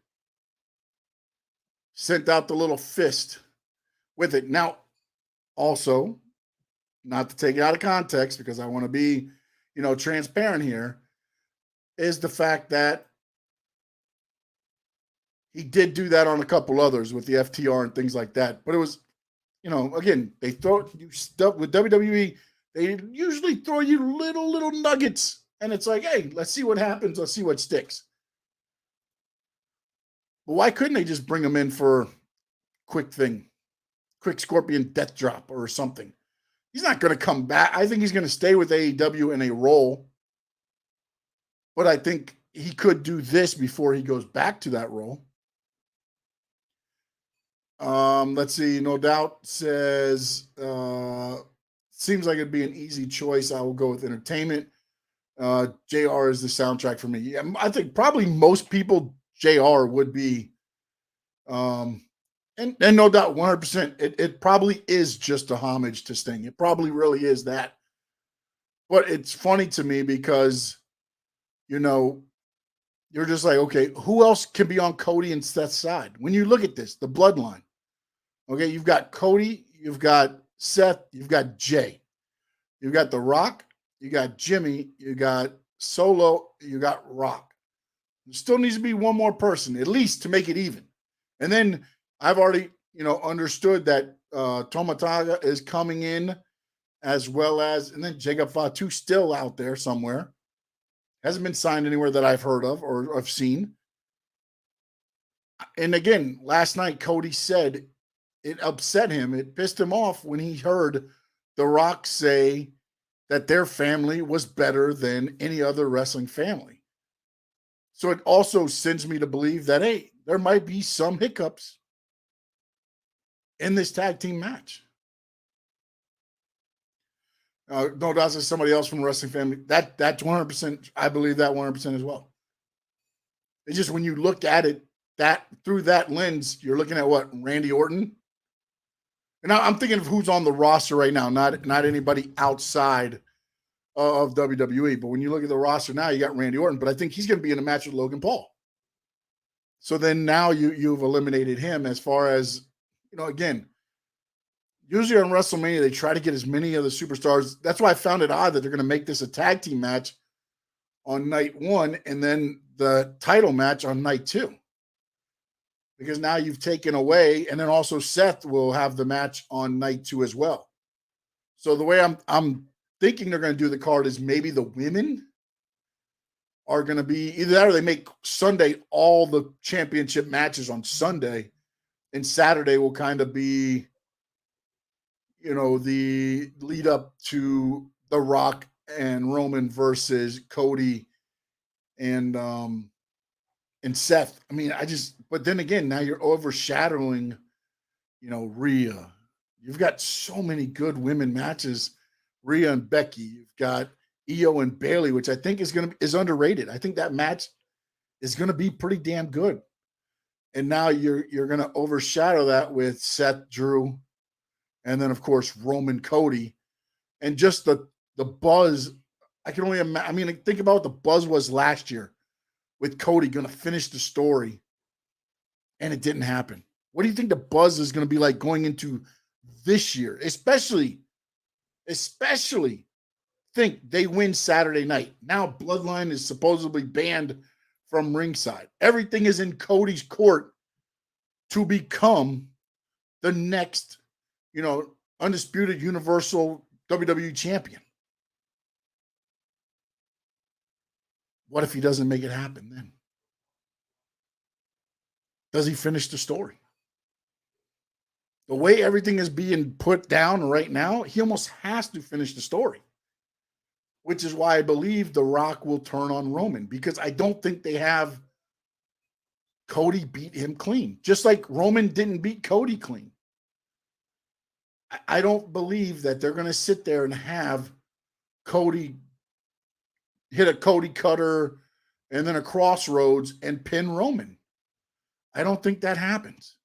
sent out the little fist with it. Now, also, not to take it out of context because I want to be, transparent here, is the fact that he did do that on a couple others with the FTR and things like that. But it was, again, they throw you stuff with WWE. They usually throw you little nuggets. And it's like, hey, let's see what happens. Let's see what sticks. But why couldn't they just bring him in for quick Scorpion death drop or something? He's not going to come back. I think he's going to stay with AEW in a role. But I think he could do this before he goes back to that role. Let's see. No Doubt says, seems like it'd be an easy choice. I will go with entertainment. JR is the soundtrack for me. Yeah, I think probably most people, JR would be. And no doubt 100%. It probably is just a homage to Sting. It probably really is that. But it's funny to me because, you're just like, okay, who else can be on Cody and Seth's side? When you look at this, the bloodline, okay, you've got Cody, you've got Seth, you've got Jay, you've got The Rock, you got Jimmy, you got Solo, you got Rock. There still needs to be one more person, at least to make it even. And then I've already, understood that Tomataga is coming in as well as, and then Jacob Fatu still out there somewhere. Hasn't been signed anywhere that I've heard of or I've seen. And again, last night, Cody said it upset him. It pissed him off when he heard The Rock say that their family was better than any other wrestling family. So it also sends me to believe that, hey, there might be some hiccups in this tag team match. No doubt there's somebody else from the wrestling family. That's 100%. I believe that 100% as well. It's just when you look at it that through that lens, you're looking at what? Randy Orton. And I'm thinking of who's on the roster right now, not anybody outside of WWE. But when you look at the roster now, you got Randy Orton. But I think he's going to be in a match with Logan Paul. So then now you've eliminated him as far as, again, usually on WrestleMania, they try to get as many of the superstars. That's why I found it odd that they're going to make this a tag team match on night one and then the title match on night two. Because now you've taken away, and then also Seth will have the match on night two as well. So the way I'm thinking they're going to do the card is maybe the women are going to be either that or they make Sunday all the championship matches on Sunday, and Saturday will kind of be, the lead up to The Rock and Roman versus Cody and Seth. I mean, but then again, now you're overshadowing, Rhea. You've got so many good women matches, Rhea and Becky. You've got Io and Bayley, which I think is underrated. I think that match is going to be pretty damn good. And now you're going to overshadow that with Seth, Drew, and then of course Roman, Cody, and just the buzz. I can only imagine. I mean, think about what the buzz was last year with Cody going to finish the story, and it didn't happen. What do you think the buzz is going to be like going into this year, especially think they win Saturday night. Now Bloodline is supposedly banned from ringside. Everything is in Cody's court to become the next, undisputed universal WWE champion. What if he doesn't make it happen then? Does he finish the story? The way everything is being put down right now, he almost has to finish the story. Which is why I believe The Rock will turn on Roman, because I don't think they have Cody beat him clean. Just like Roman didn't beat Cody clean. I don't believe that they're going to sit there and have Cody hit a Cody cutter and then a crossroads and pin Roman. I don't think that happens.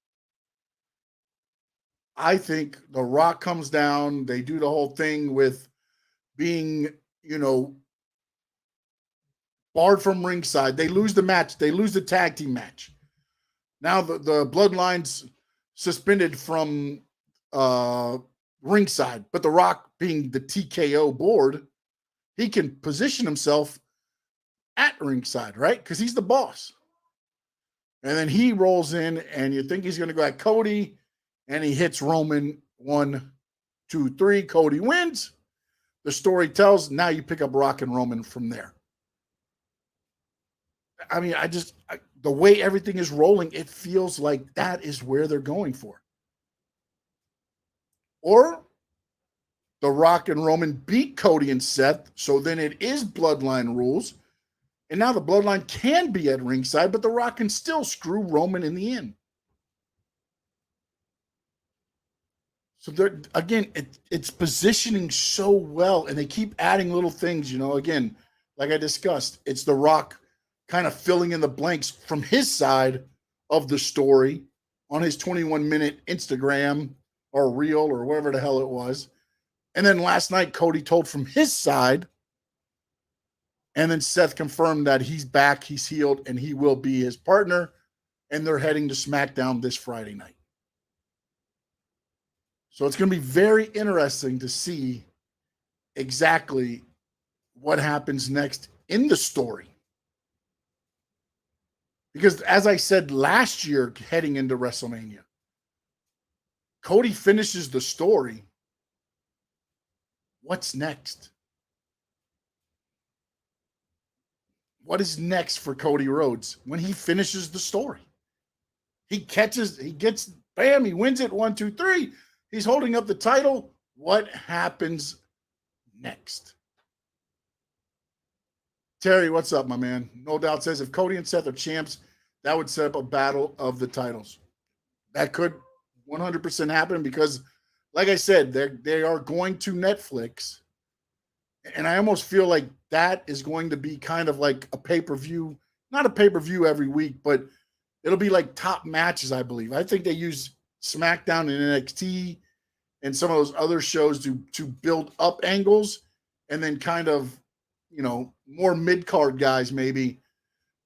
I think The Rock comes down. They do the whole thing with being, barred from ringside. They lose the match. They lose the tag team match. Now the Bloodline's suspended from ringside, but The Rock, being the TKO board, he can position himself at ringside, right? Because he's the boss. And then he rolls in, and you think he's going to go at Cody, and he hits Roman 1, 2, 3. Cody wins. The story tells, now you pick up Rock and Roman from there. I mean, the way everything is rolling, it feels like that is where they're going for. Or The Rock and Roman beat Cody and Seth, so then it is Bloodline rules. And now the Bloodline can be at ringside, but The Rock can still screw Roman in the end. So again, it's positioning so well, and they keep adding little things, again, like I discussed, it's The Rock kind of filling in the blanks from his side of the story on his 21-minute Instagram or reel or whatever the hell it was. And then last night, Cody told from his side, and then Seth confirmed that he's back, he's healed, and he will be his partner, and they're heading to SmackDown this Friday night. So it's going to be very interesting to see exactly what happens next in the story. Because as I said last year, heading into WrestleMania, Cody finishes the story. What's next? What is next for Cody Rhodes when he finishes the story? He gets, bam, he wins it, 1, 2, 3. He's holding up the title. What happens next? Terry, what's up, my man? No Doubt says, if Cody and Seth are champs, that would set up a battle of the titles. That could 100% happen because, like I said, they are going to Netflix. And I almost feel like that is going to be kind of like a pay-per-view, not a pay-per-view every week, but it'll be like top matches, I believe. I think they use SmackDown and NXT and some of those other shows to build up angles, and then kind of, more mid-card guys maybe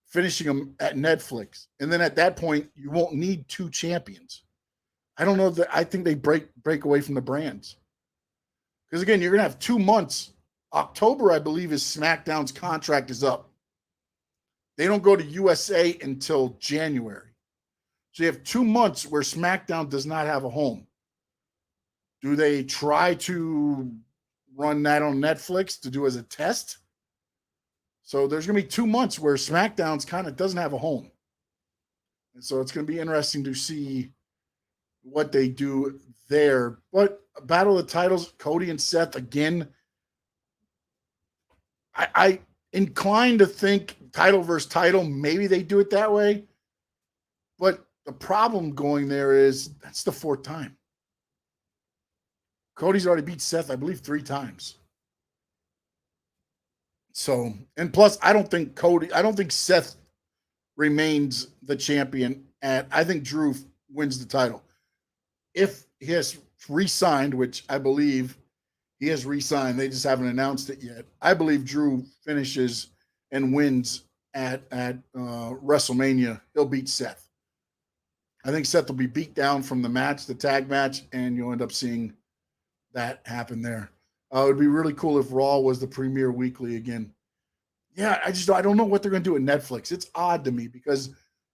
finishing them at Netflix. And then at that point, you won't need 2 champions. I don't know that I think they break away from the brands. Because again, you're going to have 2 months. October, I believe, is SmackDown's contract is up. They don't go to USA until January. So you have 2 months where SmackDown does not have a home. Do they try to run that on Netflix to do as a test? So there's going to be 2 months where SmackDown's kind of doesn't have a home. And so it's going to be interesting to see what they do there. But Battle of the Titles, Cody and Seth, again, I inclined to think title versus title, maybe they do it that way. But the problem going there is that's the 4th time. Cody's already beat Seth, I believe, 3 times. So, and plus, I don't think Seth remains the champion. And I think Drew wins the title. If he has re-signed, which I believe he has re-signed, they just haven't announced it yet. I believe Drew finishes and wins at WrestleMania. He'll beat Seth. I think Seth will be beat down from the match, the tag match, and you'll end up seeing that happen there. It would be really cool if Raw was the premier weekly again. Yeah, I don't know what they're going to do at Netflix. It's odd to me because,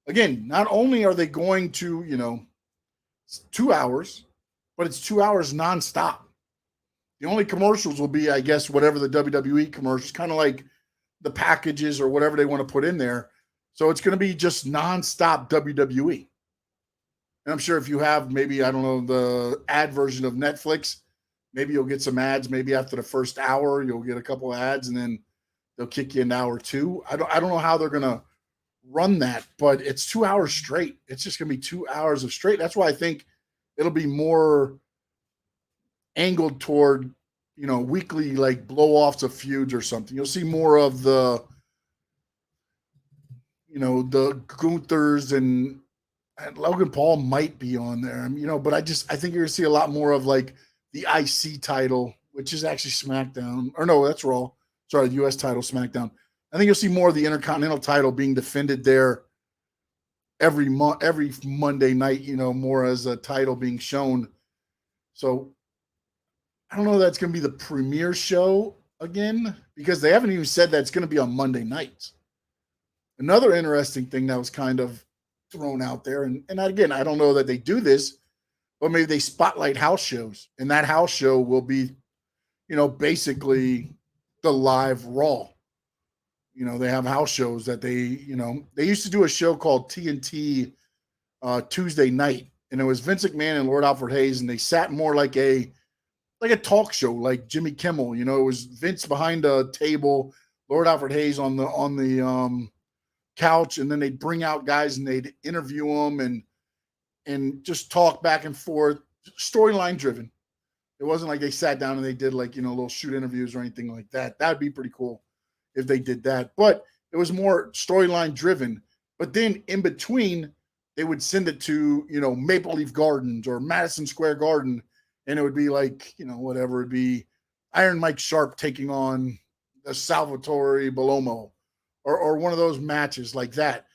again, not only are they going to, 2 hours, but it's 2 hours nonstop. The only commercials will be, I guess, whatever the WWE commercials, kind of like the packages or whatever they want to put in there. So it's going to be just nonstop WWE. And I'm sure if you have maybe, I don't know, the ad version of Netflix, maybe you'll get some ads. Maybe after the first hour, you'll get a couple of ads, and then they'll kick you an hour 2. I don't know how they're going to run that, but it's 2 hours straight. It's just going to be 2 hours of straight. That's why I think it'll be more angled toward, weekly like blow-offs of feuds or something. You'll see more of the, the Gunthers and And Logan Paul might be on there, but I think you're gonna see a lot more of like the IC title, which is actually SmackDown, or no, that's Raw. Sorry, the US title, SmackDown. I think you'll see more of the Intercontinental title being defended there every Monday night, more as a title being shown. So I don't know if that's going to be the premiere show again, because they haven't even said that it's going to be on Monday nights. Another interesting thing that was kind of thrown out there, and again, I don't know that they do this, but maybe they spotlight house shows, and that house show will be, basically the live Raw. They have house shows that they used to do a show called TNT Tuesday night, and it was Vince McMahon and Lord Alfred Hayes, and they sat more like a talk show, like Jimmy Kimmel. It was Vince behind a table, Lord Alfred Hayes on the couch, and then they'd bring out guys and they'd interview them and just talk back and forth, storyline driven. It wasn't like they sat down and they did little shoot interviews or anything like that. That'd be pretty cool if they did that. But it was more storyline driven. But then in between, they would send it to, Maple Leaf Gardens or Madison Square Garden, and it would be whatever. It'd be Iron Mike Sharp taking on the Salvatore Bellomo or one of those matches like that.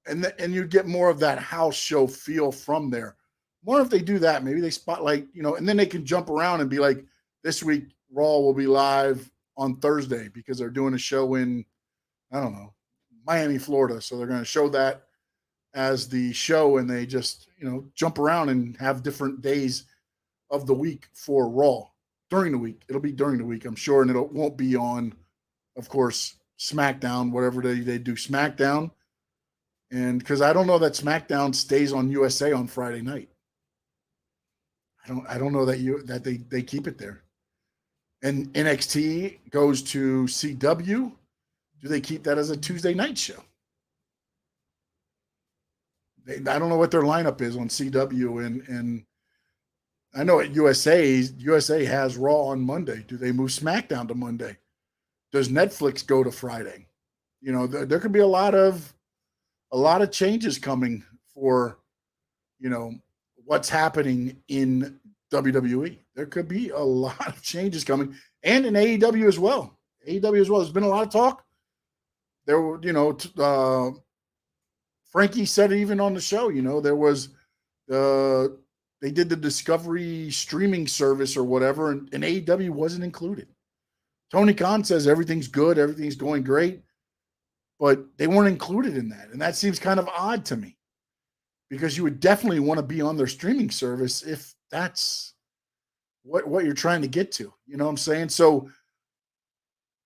And you'd get more of that house show feel from there. More if they do that, maybe they spotlight, and then they can jump around and be like, this week Raw will be live on Thursday because they're doing a show in, I don't know, Miami, Florida. So they're going to show that as the show, and they just, jump around and have different days of the week for Raw during the week. It'll be during the week, I'm sure, and it won't be on, of course, SmackDown, whatever they do SmackDown. And because I don't know that SmackDown stays on USA on Friday night. I don't know that they keep it there. And NXT goes to CW. Do they keep that as a Tuesday night show? I don't know what their lineup is on CW, and I know at USA has Raw on Monday. Do they move SmackDown to Monday? Does Netflix go to Friday? There could be a lot of changes coming for, what's happening in WWE. There could be a lot of changes coming, and in AEW as well. There's been a lot of talk. There were, Frankie said it even on the show, there was, they did the Discovery streaming service or whatever, and AEW wasn't included. Tony Khan says everything's good, everything's going great, but they weren't included in that. And that seems kind of odd to me, because you would definitely want to be on their streaming service if that's what you're trying to get to. You know what I'm saying? So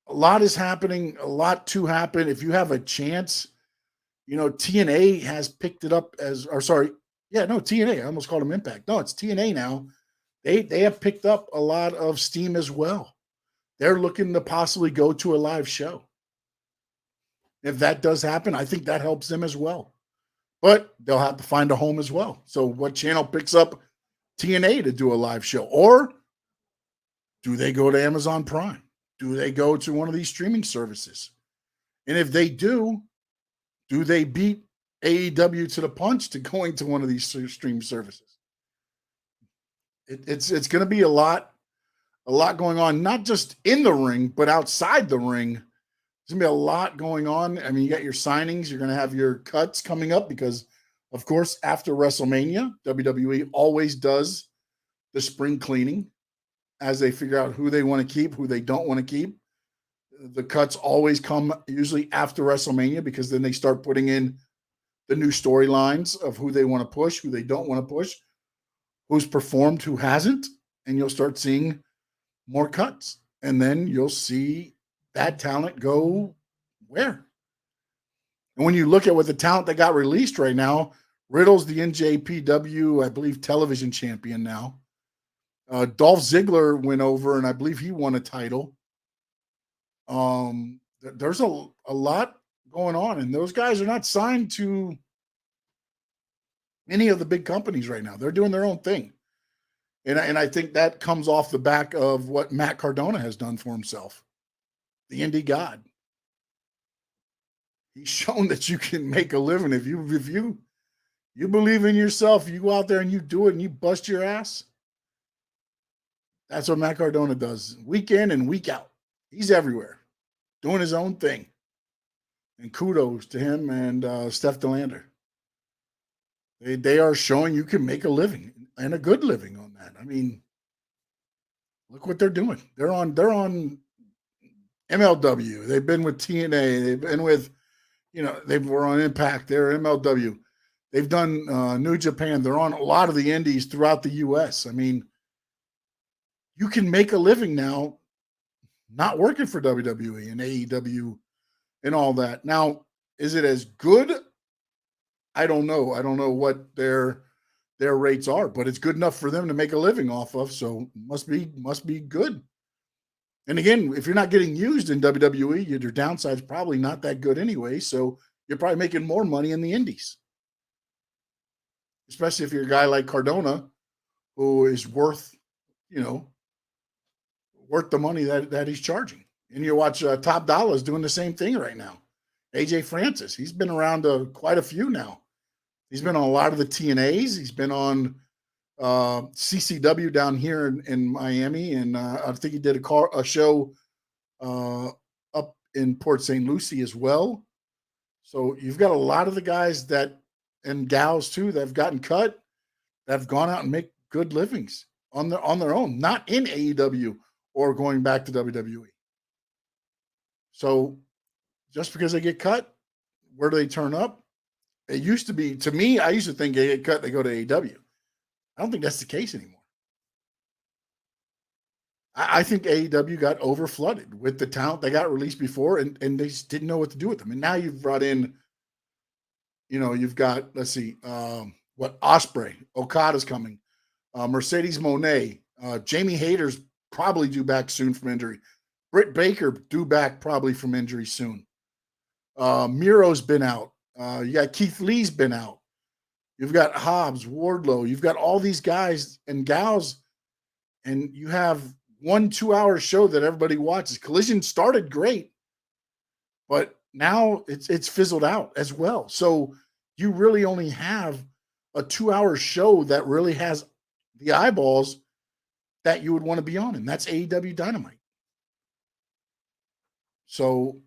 a lot is happening, a lot to happen. If you have a chance, TNA has picked it up TNA. I almost called them Impact. No, it's TNA now. They have picked up a lot of steam as well. They're looking to possibly go to a live show. If that does happen, I think that helps them as well. But they'll have to find a home as well. So what channel picks up TNA to do a live show? Or do they go to Amazon Prime? Do they go to one of these streaming services? And if they do they beat AEW to the punch to going to one of these stream services? It's going to be a lot going on, not just in the ring, but outside the ring. There's going to be a lot going on. I mean, you got your signings. You're going to have your cuts coming up because, of course, after WrestleMania, WWE always does the spring cleaning as they figure out who they want to keep, who they don't want to keep. The cuts always come usually after WrestleMania because then they start putting in the new storylines of who they want to push, who they don't want to push, who's performed, who hasn't, and you'll start seeing more cuts. And then you'll see that talent go where? And when you look at what the talent that got released right now, Riddle's the NJPW, I believe, television champion now. Dolph Ziggler went over, and I believe he won a title. There's a lot going on, and those guys are not signed to any of the big companies right now. They're doing their own thing. And I think that comes off the back of what Matt Cardona has done for himself. The indie god. He's shown that you can make a living if you You believe in yourself, you go out there and you do it and you bust your ass. That's what Matt Cardona does week in and week out. He's everywhere doing his own thing. And kudos to him and Steph DeLander. They are showing you can make a living and a good living on that. I mean, look what they're doing. They're on MLW. They've been with TNA. They've been with, they were on Impact. They're MLW. They've done New Japan. They're on a lot of the indies throughout the U.S. I mean, you can make a living now not working for WWE and AEW and all that. Now, is it as good? I don't know. I don't know what their rates are, but it's good enough for them to make a living off of, so must be good. And again, if you're not getting used in WWE, your downside's probably not that good anyway, so you're probably making more money in the indies. Especially if you're a guy like Cardona, who is worth the money that he's charging. And you watch Top Dollar is doing the same thing right now. AJ Francis, he's been around quite a few now. He's been on a lot of the TNAs. He's been on CCW down here in Miami, and I think he did a show up in Port St. Lucie as well. So you've got a lot of the guys and gals too that have gotten cut, that have gone out and make good livings on their own, not in AEW or going back to WWE. So just because they get cut, where do they turn up? It used to be, to me, I used to think they get cut, they go to AEW. I don't think that's the case anymore. I think AEW got over flooded with the talent they got released before, and they just didn't know what to do with them. And now you've brought in, you've got, let's see, Ospreay, Okada's coming, Mercedes Moné, Jamie Hayter's probably due back soon from injury. Britt Baker due back probably from injury soon. Miro's been out. You got Keith Lee's been out. You've got Hobbs, Wardlow. You've got all these guys and gals, and you have 1-2 hour show that everybody watches. Collision started great, but now it's fizzled out as well. So you really only have a 2-hour show that really has the eyeballs that you would want to be on, and that's AEW Dynamite. So,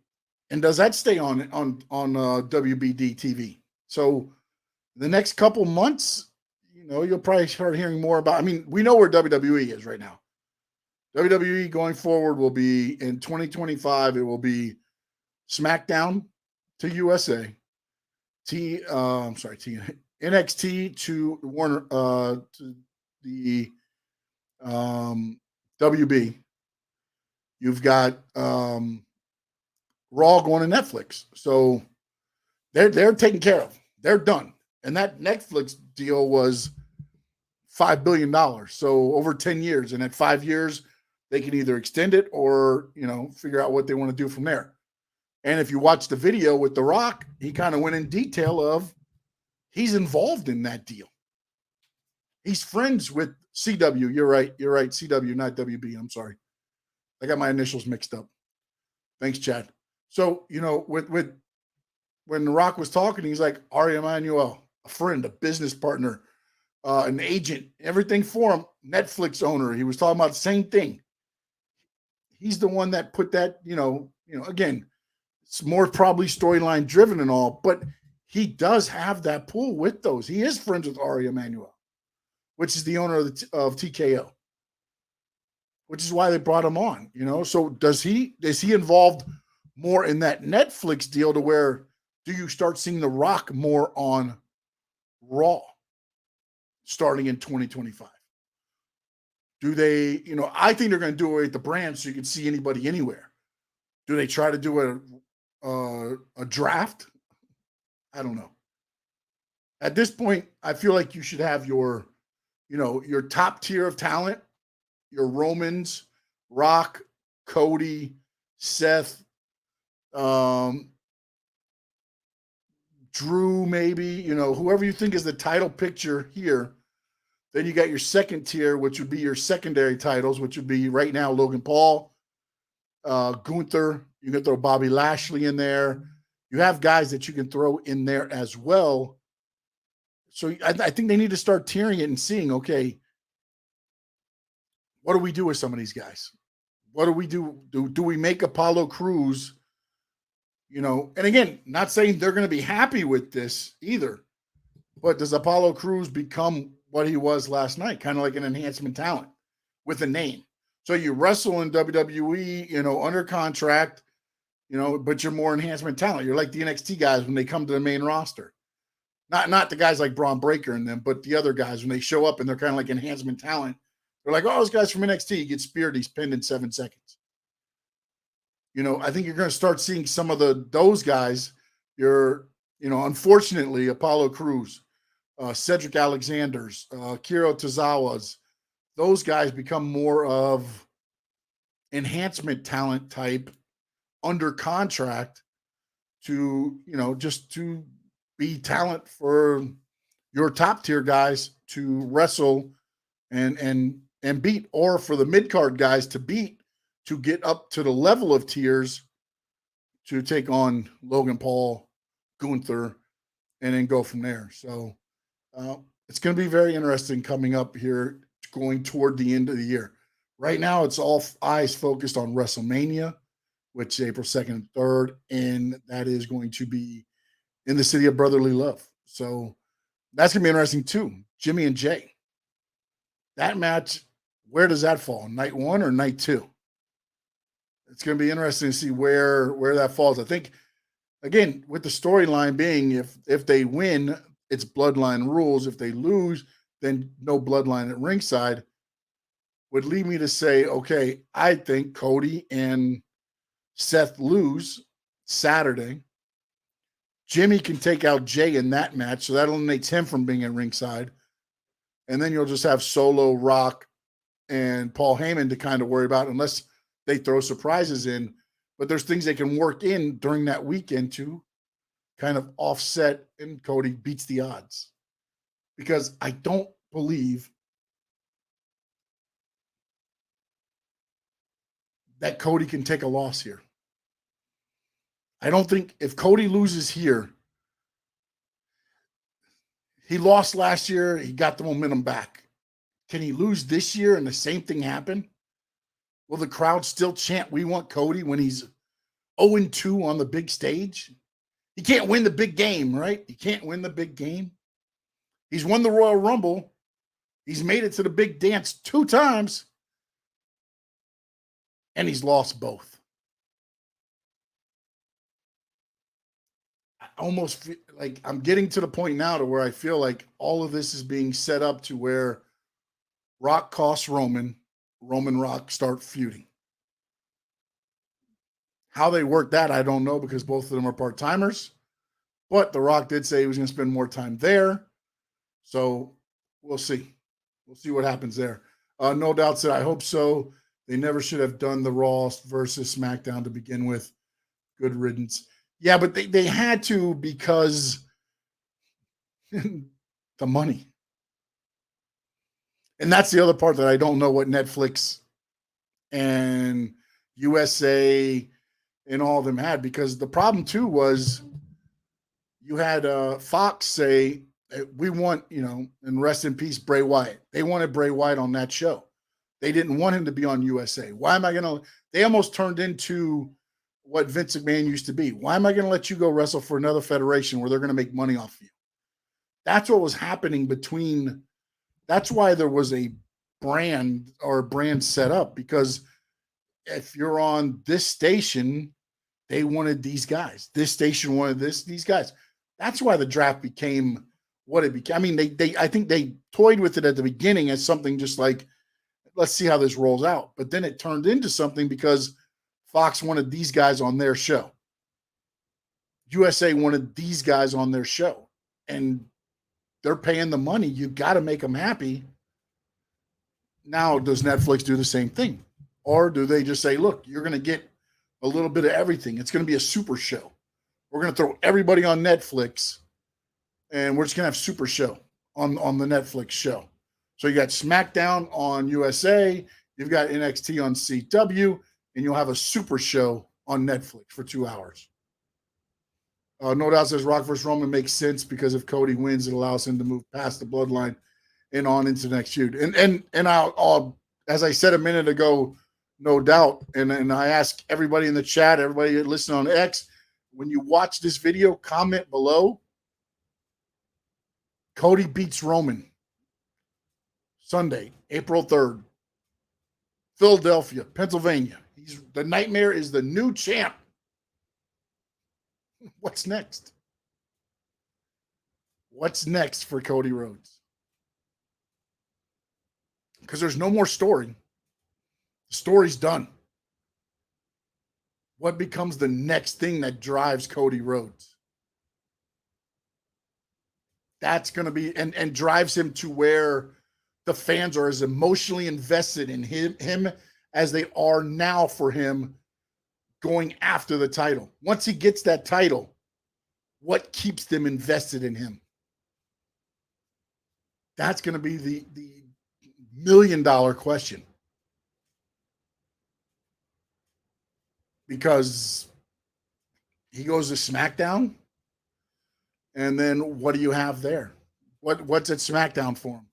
and does that stay on WBD TV? So the next couple months, you'll probably start hearing more about, we know where WWE is right now. WWE going forward will be in 2025. It will be SmackDown to USA, NXT to Warner, to the WB. You've got Raw going to Netflix. So they're taken care of. They're done. And that Netflix deal was $5 billion. So over 10 years. And at 5 years, they can either extend it or, figure out what they want to do from there. And if you watch the video with The Rock, he kind of went in detail of he's involved in that deal. He's friends with CW. You're right. CW, not WB. I'm sorry. I got my initials mixed up. Thanks, Chad. So, when The Rock was talking, he's like, Ari Emanuel, a friend, a business partner, an agent, everything for him, Netflix owner. He was talking about the same thing. He's the one that put that, again, it's more probably storyline driven and all, but he does have that pull with those. He is friends with Ari Emanuel, which is the owner of TKO, which is why they brought him on, So is he involved more in that Netflix deal to where do you start seeing The Rock more on Raw starting in 2025? Do they, I think they're going to do away with the brand so you can see anybody anywhere. Do they try to do a draft? I don't know. At this point, I feel like you should have your top tier of talent, your Romans, Rock, Cody, Seth, Drew, maybe, whoever you think is the title picture here. Then you got your second tier, which would be your secondary titles, which would be right now Logan Paul, Gunther. You can throw Bobby Lashley in there. You have guys that you can throw in there as well. So I think they need to start tiering it and seeing, okay, what do we do with some of these guys? What do we do? Do we make Apollo Crews, and again, not saying they're going to be happy with this either, but does Apollo Crews become what he was last night? Kind of like an enhancement talent with a name. So you wrestle in WWE, under contract, but you're more enhancement talent. You're like the NXT guys when they come to the main roster. Not the guys like Braun Breaker and them, but the other guys when they show up and they're kind of like enhancement talent. They're like, oh, this guy's from NXT. He gets speared. He's pinned in 7 seconds. I think you're going to start seeing some of those guys. Unfortunately, Apollo Crews, Cedric Alexander's, Kiro Tozawa's, those guys become more of enhancement talent type under contract to, just to be talent for your top tier guys to wrestle and beat, or for the mid-card guys to beat, to get up to the level of tiers to take on Logan Paul, Gunther, and then go from there. So it's going to be very interesting coming up here, going toward the end of the year. Right now, it's all eyes focused on WrestleMania, which is April 2nd and 3rd, and that is going to be in the city of brotherly love. So that's going to be interesting too. Jimmy and Jay. That match, where does that fall? Night 1 or night 2? It's going to be interesting to see where that falls. I think, again, with the storyline being if they win, it's bloodline rules. If they lose, then no bloodline at ringside, would lead me to say, okay, I think Cody and Seth lose Saturday. Jimmy can take out Jay in that match, so that eliminates him from being at ringside. And then you'll just have Solo, Rock, and Paul Heyman to kind of worry about, unless they throw surprises in. But there's things they can work in during that weekend to kind of offset, and Cody beats the odds. Because I don't believe that Cody can take a loss here. I don't think if Cody loses here, he lost last year, he got the momentum back. Can he lose this year and the same thing happen? Will the crowd still chant, we want Cody, when he's 0-2 on the big stage? He can't win the big game, right? He can't win the big game. He's won the Royal Rumble. He's made it to the big dance 2 times. And he's lost both. I almost feel like I'm getting to the point now to where I feel like all of this is being set up to where Rock costs Roman Rock start feuding. How they work that, I don't know, because both of them are part-timers. But The Rock did say he was going to spend more time there. So we'll see. We'll see what happens there. No doubt said, I hope so. They never should have done the Raw versus SmackDown to begin with. Good riddance. Yeah, but they had to, because the money. And that's the other part that I don't know what Netflix and USA and all of them had, because the problem too was you had Fox say, we want, and rest in peace, Bray Wyatt. They wanted Bray Wyatt on that show. They didn't want him to be on USA. Why am I going to? They almost turned into what Vince McMahon used to be. Why am I going to let you go wrestle for another federation where they're going to make money off you? That's what was happening between. That's why there was a brand set up, because if you're on this station, they wanted these guys. This station wanted these guys. That's why the draft became what it became. I mean, I think they toyed with it at the beginning as something just like, let's see how this rolls out. But then it turned into something because Fox wanted these guys on their show. USA wanted these guys on their show. And they're paying the money. You got to make them happy. Now, does Netflix do the same thing? Or do they just say, look, you're going to get a little bit of everything. It's going to be a super show. We're going to throw everybody on Netflix, and we're just going to have super show on the Netflix show. So you got SmackDown on USA, you've got NXT on CW, and you'll have a super show on Netflix for 2 hours. No Doubt says Rock versus Roman makes sense because if Cody wins, it allows him to move past the bloodline and on into the next feud. And I'll as I said a minute ago, No Doubt, and I ask everybody in the chat, everybody listening on X, when you watch this video, comment below. Cody beats Roman Sunday, April 3rd, Philadelphia, Pennsylvania. The Nightmare is the new champ. What's next? What's next for Cody Rhodes? Because there's no more story. The story's done. What becomes the next thing that drives Cody Rhodes? That's going to be, and drives him to where the fans are as emotionally invested in him as they are now for him going after the title. Once he gets that title, what keeps them invested in him? That's going to be the $1 million question. Because he goes to SmackDown, and then what do you have there? What's at SmackDown for him?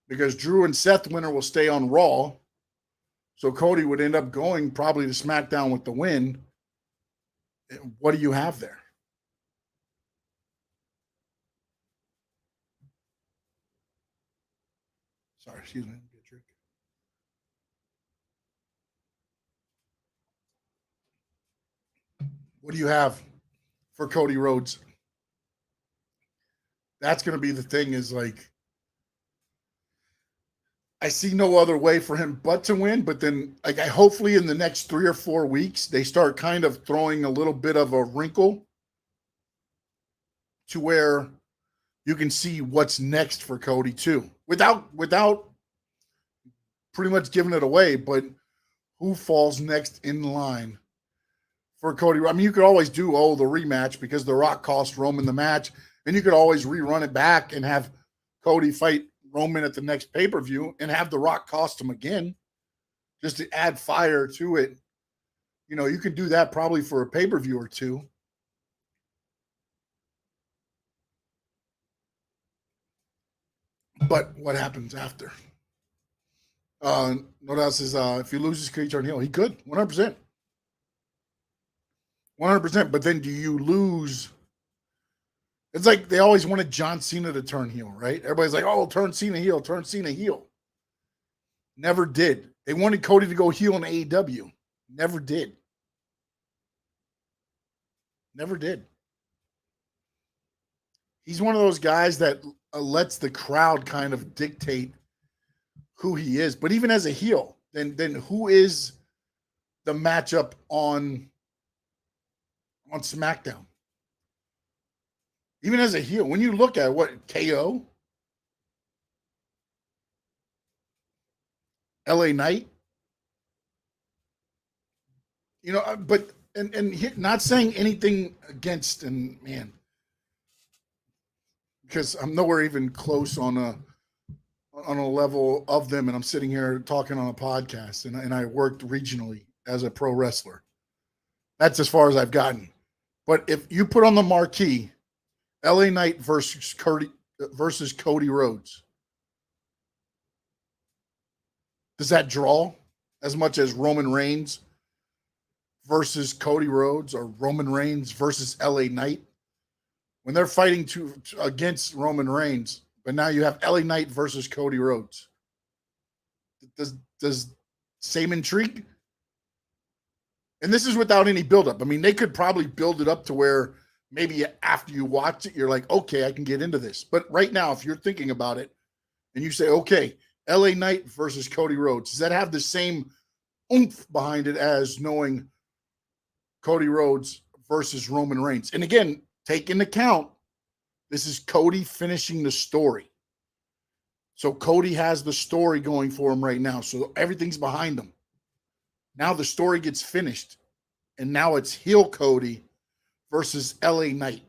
Because Drew and Seth winner will stay on Raw, so Cody would end up going probably to SmackDown with the win. What do you have there? Sorry, excuse me. What do you have for Cody Rhodes? That's going to be the thing, is like, I see no other way for him but to win. But then, like, I hopefully in the next 3 or 4 weeks, they start kind of throwing a little bit of a wrinkle to where you can see what's next for Cody too, without pretty much giving it away. But who falls next in line for Cody? I mean, you could always do, the rematch, because The Rock cost Roman the match, and you could always rerun it back and have Cody fight Roman at the next pay-per-view and have The Rock cost him again, just to add fire to it. You know, you could do that probably for a pay-per-view or two. But what happens after? No Doubt says, if he loses, could he turn heel? He could, 100%. 100%. But then do you lose? It's like they always wanted John Cena to turn heel, right? Everybody's like, oh, turn Cena heel, turn Cena heel. Never did. They wanted Cody to go heel in AEW. Never did. Never did. He's one of those guys that lets the crowd kind of dictate who he is. But even as a heel, then who is the matchup on SmackDown? Even as a heel, when you look at what, KO, LA Knight, you know, but and not saying anything against, and man, because I'm nowhere even close on a level of them, and I'm sitting here talking on a podcast, and I worked regionally as a pro wrestler. That's as far as I've gotten. But if you put on the marquee, LA Knight versus Cody Rhodes, does that draw as much as Roman Reigns versus Cody Rhodes, or Roman Reigns versus LA Knight? When they're fighting against Roman Reigns, but now you have LA Knight versus Cody Rhodes. Does same intrigue? And this is without any buildup. I mean, they could probably build it up to where maybe after you watch it, you're like, okay, I can get into this. But right now, if you're thinking about it and you say, okay, LA Knight versus Cody Rhodes, does that have the same oomph behind it as knowing Cody Rhodes versus Roman Reigns? And again, take into account, this is Cody finishing the story. So Cody has the story going for him right now. So everything's behind him. Now the story gets finished, and now it's heel Cody versus LA Knight.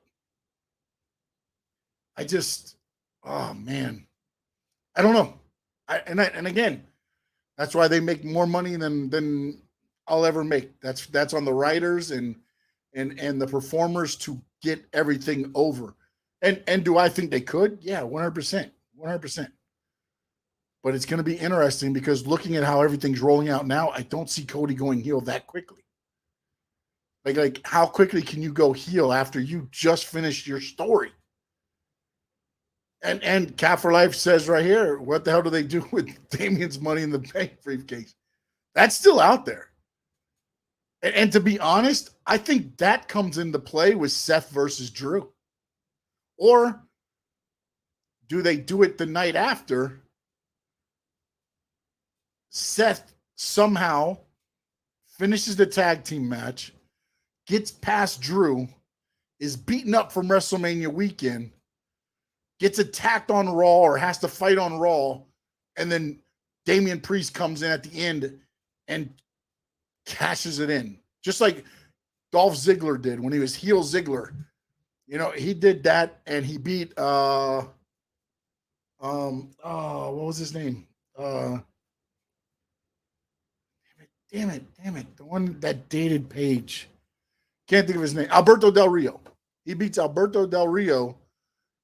Oh man, I don't know. And again, that's why they make more money than I'll ever make. That's on the writers and and the performers to get everything over. And do I think they could? Yeah, 100%. 100%. But it's going to be interesting because looking at how everything's rolling out now, I don't see Cody going heel that quickly. Like how quickly can you go heel after you just finished your story? And Cat for Life says right here, what the hell do they do with Damian's Money in the Bank briefcase? That's still out there. And to be honest, I think that comes into play with Seth versus Drew. Or do they do it the night after? Seth somehow finishes the tag team match, gets past Drew, is beaten up from WrestleMania weekend, gets attacked on Raw or has to fight on Raw, and then Damian Priest comes in at the end and cashes it in. Just like Dolph Ziggler did when he was heel Ziggler. You know, he did that and he beat what was his name? Damn it. The one that dated Paige. Can't think of his name. Alberto Del Rio. He beats Alberto Del Rio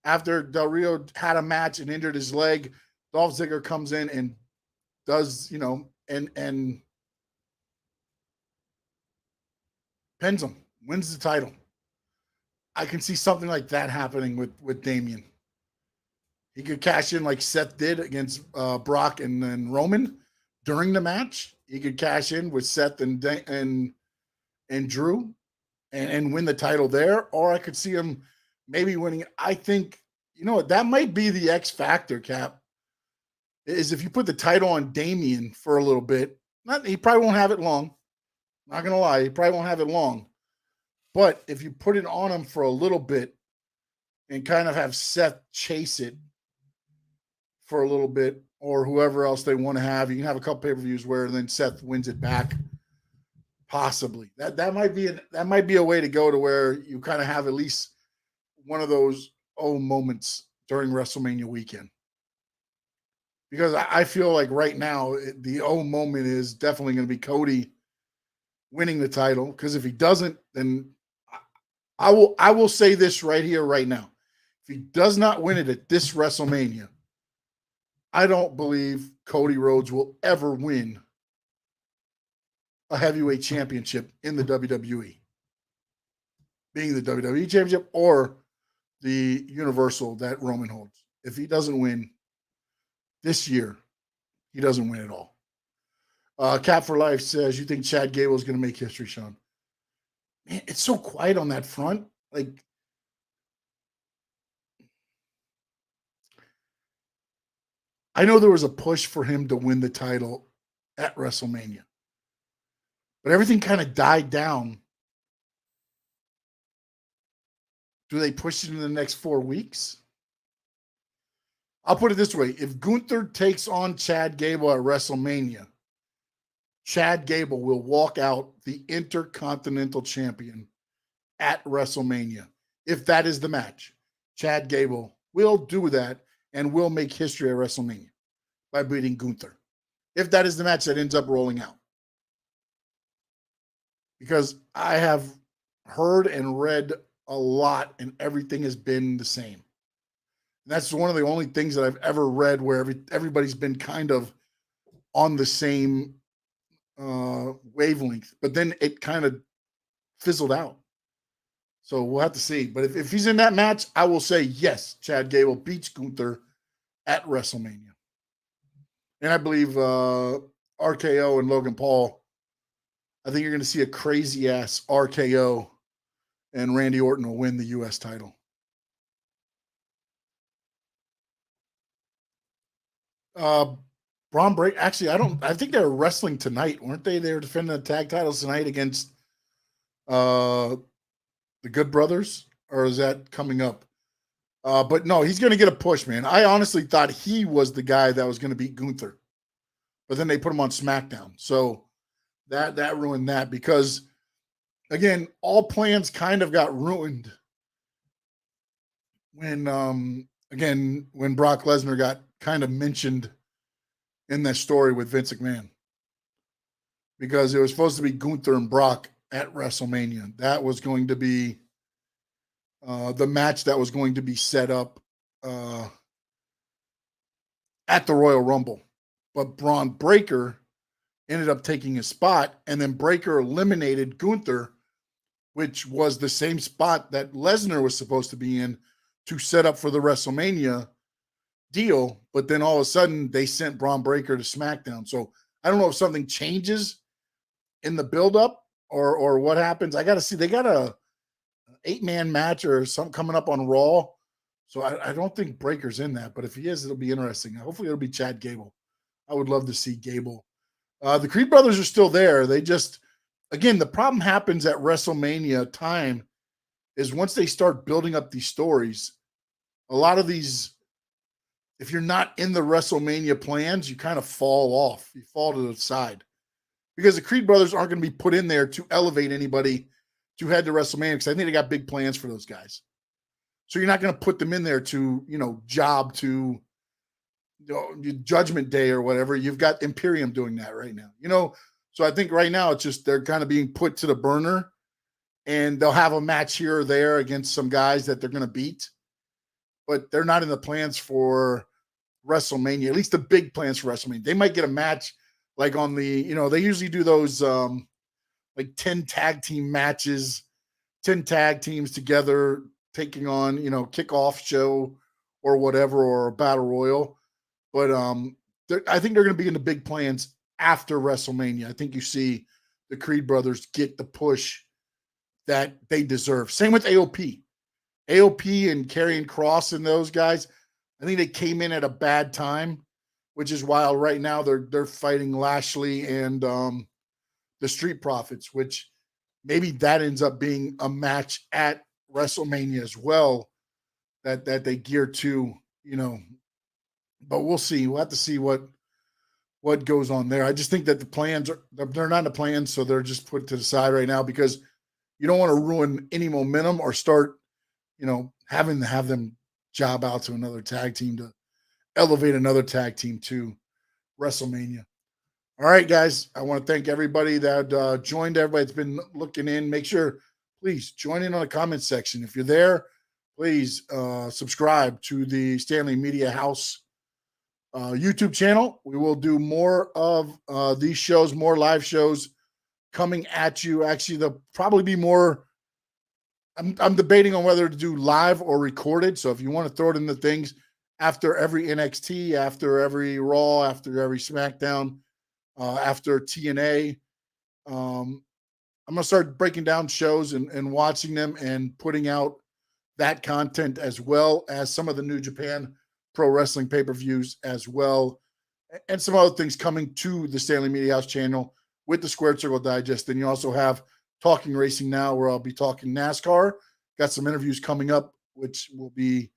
after Del Rio had a match and injured his leg. Dolph Ziggler comes in and does, you know, and pins him, wins the title. I can see something like that happening with Damian. He could cash in like Seth did against Brock and then Roman during the match. He could cash in with Seth and Drew and win the title there. Or I could see him maybe winning. I think, you know what, that might be the X factor, Cap, is if you put the title on Damian for a little bit. He probably won't have it long. Not going to lie. He probably won't have it long. But if you put it on him for a little bit and kind of have Seth chase it for a little bit, or whoever else they want to have, you can have a couple pay-per-views where then Seth wins it back. Possibly. That might be a way to go to where you kind of have at least one of those moments during WrestleMania weekend. Because I feel like right now the moment is definitely going to be Cody winning the title. Because if he doesn't, then I will say this right here, right now. If he does not win it at this WrestleMania, I don't believe Cody Rhodes will ever win a heavyweight championship in the WWE. Being the WWE championship or the Universal that Roman holds. If he doesn't win this year, he doesn't win at all. Cap for Life says, you think Chad Gable is going to make history, Sean? Man, it's so quiet on that front. Like, I know there was a push for him to win the title at WrestleMania, but everything kind of died down. Do they push it in the next 4 weeks? I'll put it this way. If Gunther takes on Chad Gable at WrestleMania, Chad Gable will walk out the Intercontinental Champion at WrestleMania. If that is the match, Chad Gable will do that and will make history at WrestleMania by beating Gunther. If that is the match that ends up rolling out. Because I have heard and read a lot and everything has been the same. And that's one of the only things that I've ever read where everybody's been kind of on the same wavelength, but then it kind of fizzled out. So we'll have to see. But if he's in that match, I will say yes, Chad Gable beats Gunther at WrestleMania. And I believe RKO and Logan Paul, I think you're going to see a crazy ass RKO and Randy Orton will win the U.S. title. Braun Break. Actually, I think they were wrestling tonight, weren't they? They were defending the tag titles tonight against the Good Brothers, or is that coming up? But no, he's going to get a push, man. I honestly thought he was the guy that was going to beat Gunther, but then they put him on SmackDown, so that ruined that because, again, all plans kind of got ruined when Brock Lesnar got kind of mentioned in that story with Vince McMahon, because it was supposed to be Gunther and Brock at WrestleMania. That was going to be the match that was going to be set up at the Royal Rumble. But Braun Breaker ended up taking his spot, and then Breaker eliminated Gunther, which was the same spot that Lesnar was supposed to be in to set up for the WrestleMania deal. But then all of a sudden, they sent Braun Breaker to SmackDown. So I don't know if something changes in the buildup or what happens. I got to see. They got a 8-man match or something coming up on Raw. So I don't think Breaker's in that. But if he is, it'll be interesting. Hopefully, it'll be Chad Gable. I would love to see Gable. The Creed brothers are still there. They just, again, the problem happens at WrestleMania time is once they start building up these stories, a lot of these, if you're not in the WrestleMania plans, you kind of fall off. You fall to the side. Because the Creed brothers aren't going to be put in there to elevate anybody to head to WrestleMania, because I think they got big plans for those guys. So you're not going to put them in there to, job to Judgment Day or whatever. You've got Imperium doing that right now, So I think right now it's just they're kind of being put to the burner, and they'll have a match here or there against some guys that they're going to beat, but they're not in the plans for WrestleMania, at least the big plans for WrestleMania. They might get a match like on the, they usually do those like 10 tag team matches, 10 tag teams together taking on, kickoff show or whatever, or a battle royal. But I think they're going to be in the big plans after WrestleMania. I think you see the Creed brothers get the push that they deserve. Same with AOP. AOP and Karrion Kross and those guys, I think they came in at a bad time, which is why right now they're fighting Lashley and the Street Profits, which maybe that ends up being a match at WrestleMania as well that they gear to, but we'll see. We'll have to see what goes on there. I just think that the plans they're not in the plans, so they're just put to the side right now because you don't want to ruin any momentum or start, having to have them job out to another tag team to elevate another tag team to WrestleMania. All right, guys, I want to thank everybody that joined, everybody that's been looking in. Make sure, please, join in on the comment section. If you're there, please subscribe to the Stanley Media House YouTube channel. We will do more of these shows, more live shows coming at you. Actually, there'll probably be more. I'm debating on whether to do live or recorded. So if you want to throw it in the things after every NXT, after every Raw, after every SmackDown, after TNA, I'm going to start breaking down shows and watching them and putting out that content, as well as some of the New Japan Pro Wrestling pay-per-views as well, and some other things coming to the Stanley Media House channel with the Squared Circle Digest. Then you also have Talking Racing Now, where I'll be talking NASCAR. Got some interviews coming up, which will be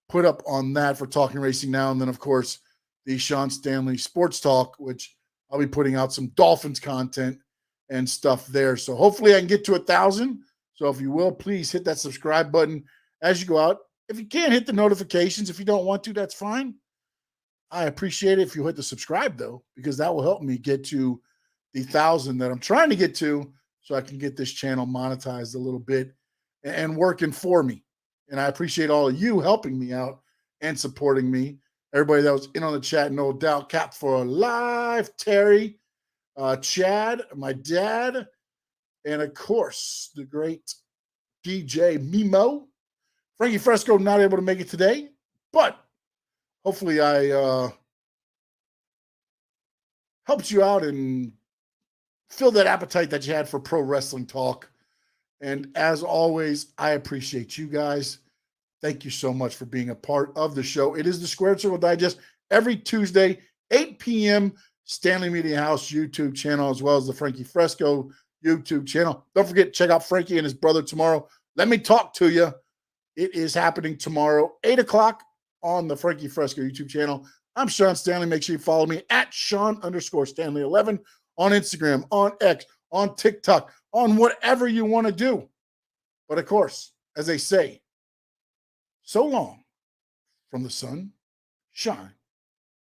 put up on that for Talking Racing Now. And then, of course, the Sean Stanley Sports Talk, which I'll be putting out some Dolphins content and stuff there. So hopefully I can get to 1,000. So if you will, please hit that subscribe button as you go out. If you can't, hit the notifications. If you don't want to, that's fine. I appreciate it if you hit the subscribe, though, because that will help me get to the 1,000 that I'm trying to get to, so I can get this channel monetized a little bit and working for me. And I appreciate all of you helping me out and supporting me. Everybody that was in on the chat, no doubt. Cap for Life, Terry, Chad, my dad, and of course, the great DJ Mimo. Frankie Frezko not able to make it today, but hopefully I helped you out and filled that appetite that you had for pro wrestling talk. And as always, I appreciate you guys. Thank you so much for being a part of the show. It is the Squared Circle Digest every Tuesday, 8 p.m., Stanley Media House YouTube channel, as well as the Frankie Frezko YouTube channel. Don't forget to check out Frankie and his brother tomorrow. Let me talk to you. It is happening tomorrow, 8 o'clock on the Frankie Frezko YouTube channel. I'm Sean Stanley. Make sure you follow me at Sean_Stanley11 on Instagram, on X, on TikTok, on whatever you want to do. But of course, as they say, so long from the sun, shine,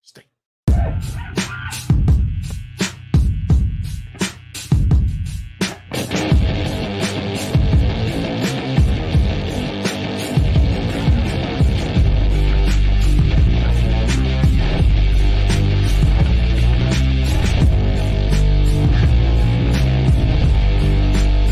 stay.